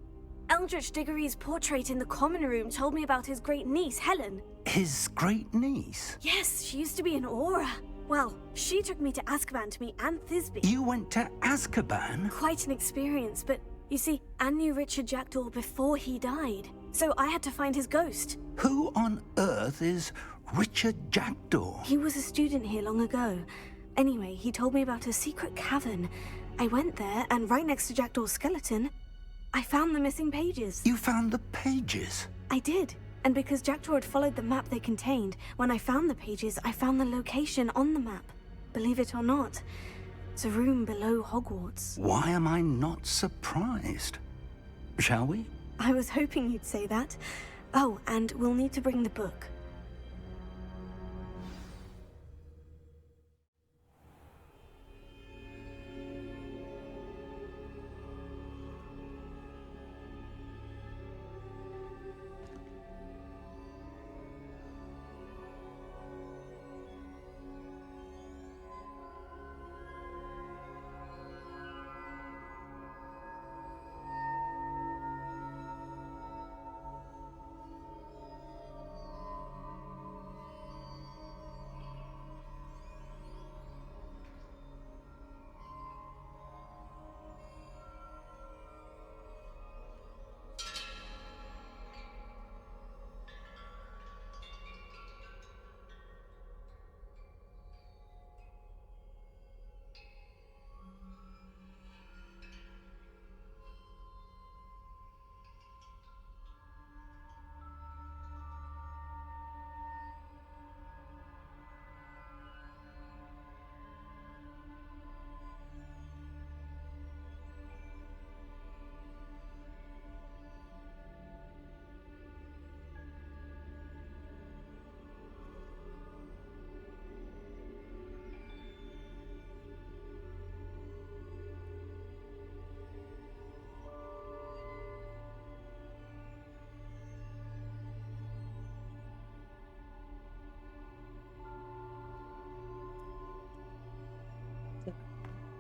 Eldritch Diggory's portrait in the common room told me about his great niece, Helen. His great niece? Yes, she used to be an Auror. Well, she took me to Azkaban to meet Anne Thisbe. You went to Azkaban? Quite an experience, but you see, Anne knew Richard Jackdaw before he died, so I had to find his ghost. Who on earth is Richard Jackdaw? He was a student here long ago. Anyway, he told me about a secret cavern. I went there, and right next to Jackdaw's skeleton, I found the missing pages. You found the pages? I did. And because Jackdaw had followed the map they contained, when I found the pages, I found the location on the map. Believe it or not, it's a room below Hogwarts. Why am I not surprised? Shall we? I was hoping you'd say that. Oh, and we'll need to bring the book.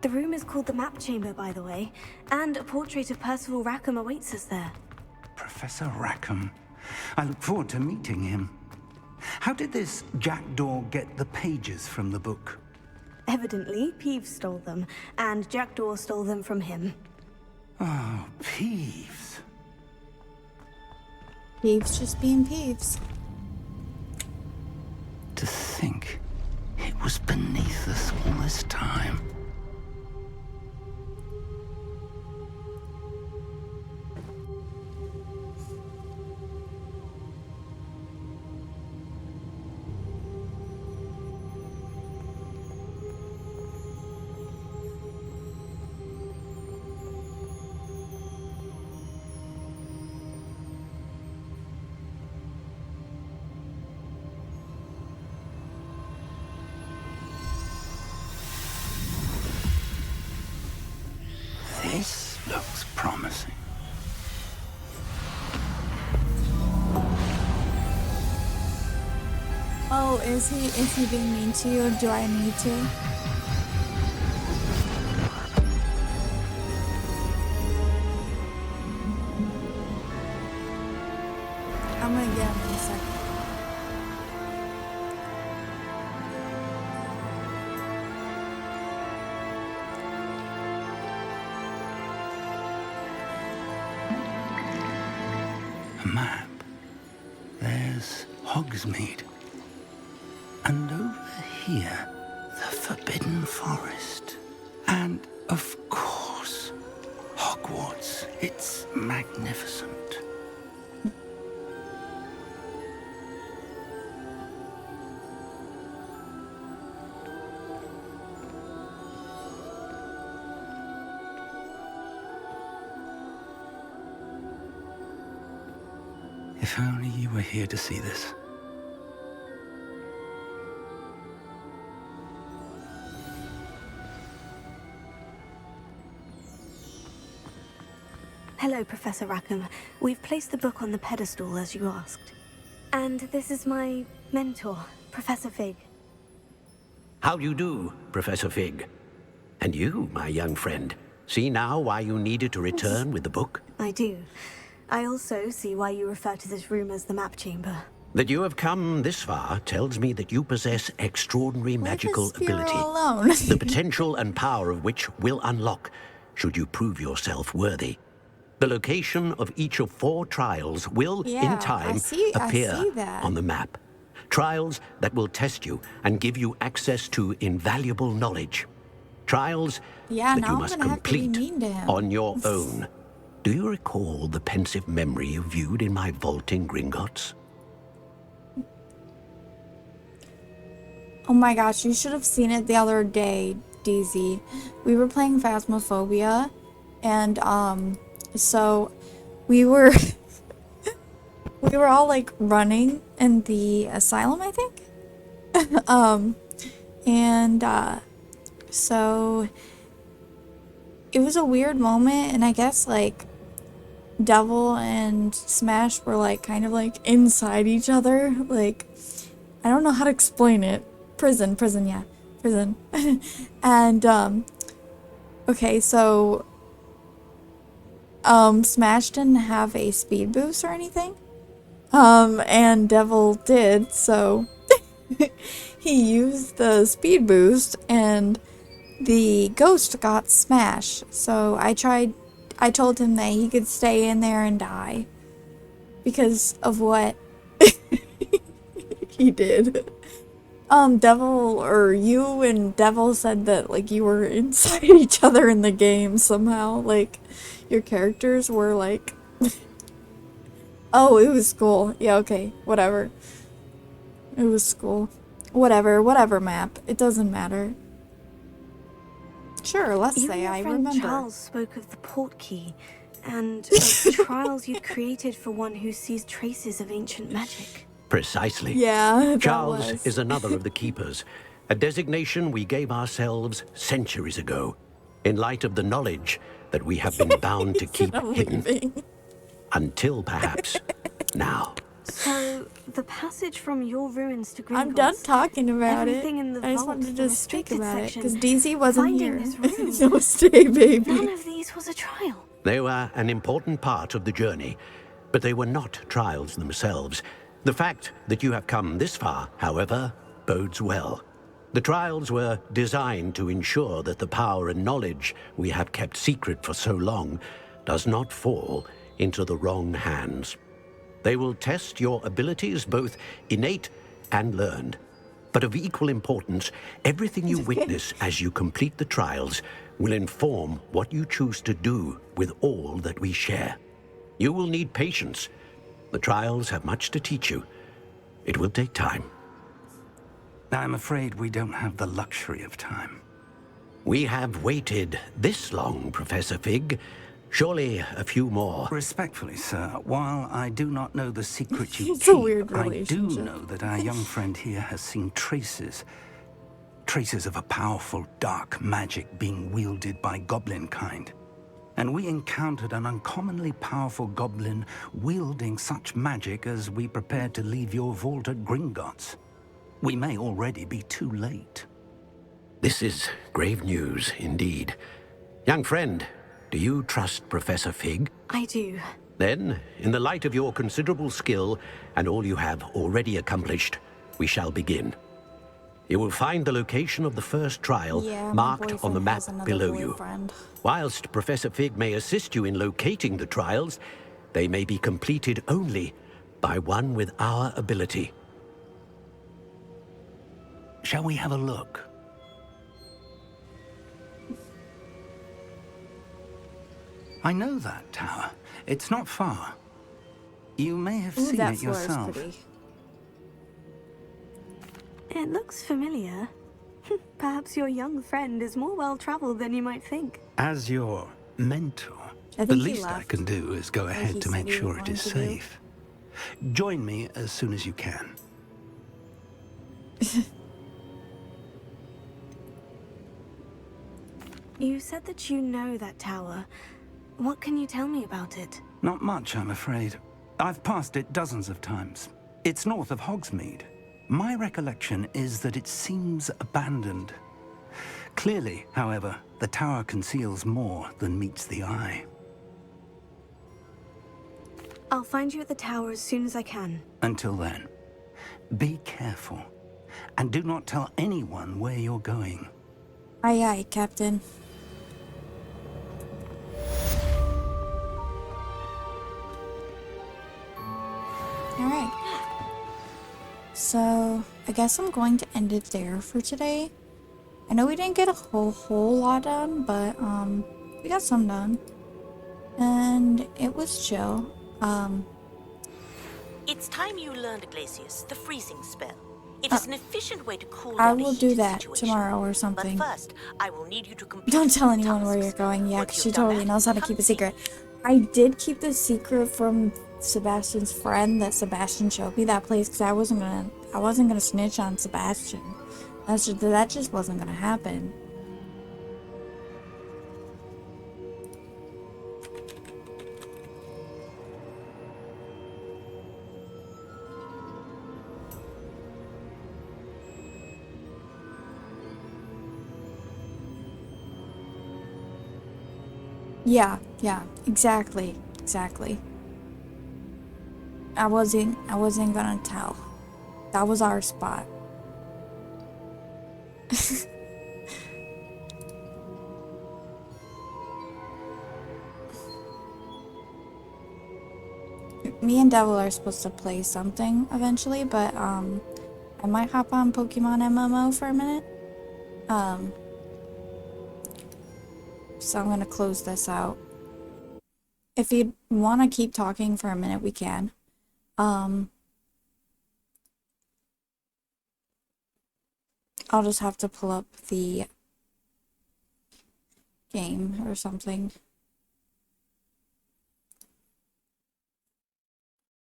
The room is called the Map Chamber, by the way, and a portrait of Percival Rackham awaits us there. Professor Rackham. I look forward to meeting him. How did this jackdaw get the pages from the book? Evidently, Peeves stole them, and Jackdaw stole them from him. Oh, Peeves. Peeves just being Peeves. To think it was beneath us all this time. This looks promising. Oh, is he being mean to you? Do I need to? I'm gonna get him in a second. A map. There's Hogsmeade. And over here, the Forbidden Forest. And, of course, Hogwarts. It's magnificent. If only you were here to see this. Hello, Professor Rackham. We've placed the book on the pedestal, as you asked. And this is my mentor, Professor Fig. How do you do, Professor Fig? And you, my young friend, see now why you needed to return with the book? I do. I also see why you refer to this room as the Map Chamber. That you have come this far tells me that you possess extraordinary magical ability. Alone. The potential and power of which will unlock, should you prove yourself worthy. The location of each of 4 trials will, in time, appear on the map. Trials that will test you and give you access to invaluable knowledge. Trials that you must complete on your own. Do you recall the pensive memory you viewed in my vaulting Gringotts? Oh my gosh, you should have seen it the other day, DZ. We were playing Phasmophobia, and so we were we were all like running in the asylum, I think. So it was a weird moment, and I guess like Devil and Smash were like kind of like inside each other. Like, I don't know how to explain it. Prison, yeah. Prison. And okay, so Smash didn't have a speed boost or anything. And Devil did, so he used the speed boost and the ghost got Smash. So I told him that he could stay in there and die because of what he did. Devil, or you and Devil said that like you were inside each other in the game somehow. Like your characters were like oh, it was school. Yeah, okay, whatever. It was school. Whatever map. It doesn't matter. Sure, let's say I remember. Charles spoke of the port key and of trials you'd created for one who sees traces of ancient magic. Precisely. Yeah, Charles is another of the keepers, a designation we gave ourselves centuries ago, in light of the knowledge that we have been bound to keep hidden. Until perhaps now. So, the passage from your ruins to Gringotts. I'm done talking about it. Everything in the I just vault, wanted the to speak restricted about it section, because DZ wasn't finding here. this room. So stay, baby. None of these was a trial. They were an important part of the journey, but they were not trials themselves. The fact that you have come this far, however, bodes well. The trials were designed to ensure that the power and knowledge we have kept secret for so long does not fall into the wrong hands. They will test your abilities, both innate and learned. But of equal importance, everything you witness as you complete the trials will inform what you choose to do with all that we share. You will need patience. The trials have much to teach you. It will take time. I'm afraid we don't have the luxury of time. We have waited this long, Professor Fig. Surely a few more. Respectfully, sir, while I do not know the secret you It's keep, a weird I do relationship. know that our young friend here has seen traces of a powerful dark magic being wielded by goblin kind. And we encountered an uncommonly powerful goblin wielding such magic as we prepared to leave your vault at Gringotts. We may already be too late. This is grave news indeed. Young friend, do you trust Professor Fig? I do. Then, in the light of your considerable skill and all you have already accomplished, we shall begin. You will find the location of the first trial marked on the map below you. Whilst Professor Fig may assist you in locating the trials, they may be completed only by one with our ability. Shall we have a look? I know that tower. It's not far. You may have seen that it floor is yourself. pretty. It looks familiar. Perhaps your young friend is more well-traveled than you might think. As your mentor, I the think he least I left. can do is go Like ahead he to said make he was sure it going is to do. safe. Join me as soon as you can. You said that you know that tower. What can you tell me about it? Not much, I'm afraid. I've passed it dozens of times. It's north of Hogsmeade. My recollection is that it seems abandoned. Clearly, however, the tower conceals more than meets the eye. I'll find you at the tower as soon as I can. Until then, be careful, and do not tell anyone where you're going. Aye, aye, Captain. Alright. So, I guess I'm going to end it there for today. I know we didn't get a whole lot done, but, we got some done. And it was chill. It's time you learned, Glacius, the freezing spell. It is an efficient way to cool I down a will do heated that situation. tomorrow or something. But first, I will need you to complete Don't tell some anyone where tasks. you're going, yeah, Once because she you've done totally that, knows how to come keep a see secret. I did keep the secret from Sebastian's friend that Sebastian showed me that place because I wasn't gonna snitch on Sebastian. That just wasn't gonna happen. Yeah, exactly. I wasn't gonna tell. That was our spot. Me and Devil are supposed to play something eventually, but I might hop on Pokemon MMO for a minute. So I'm gonna close this out. If you want to keep talking for a minute, we can. I'll just have to pull up the game or something.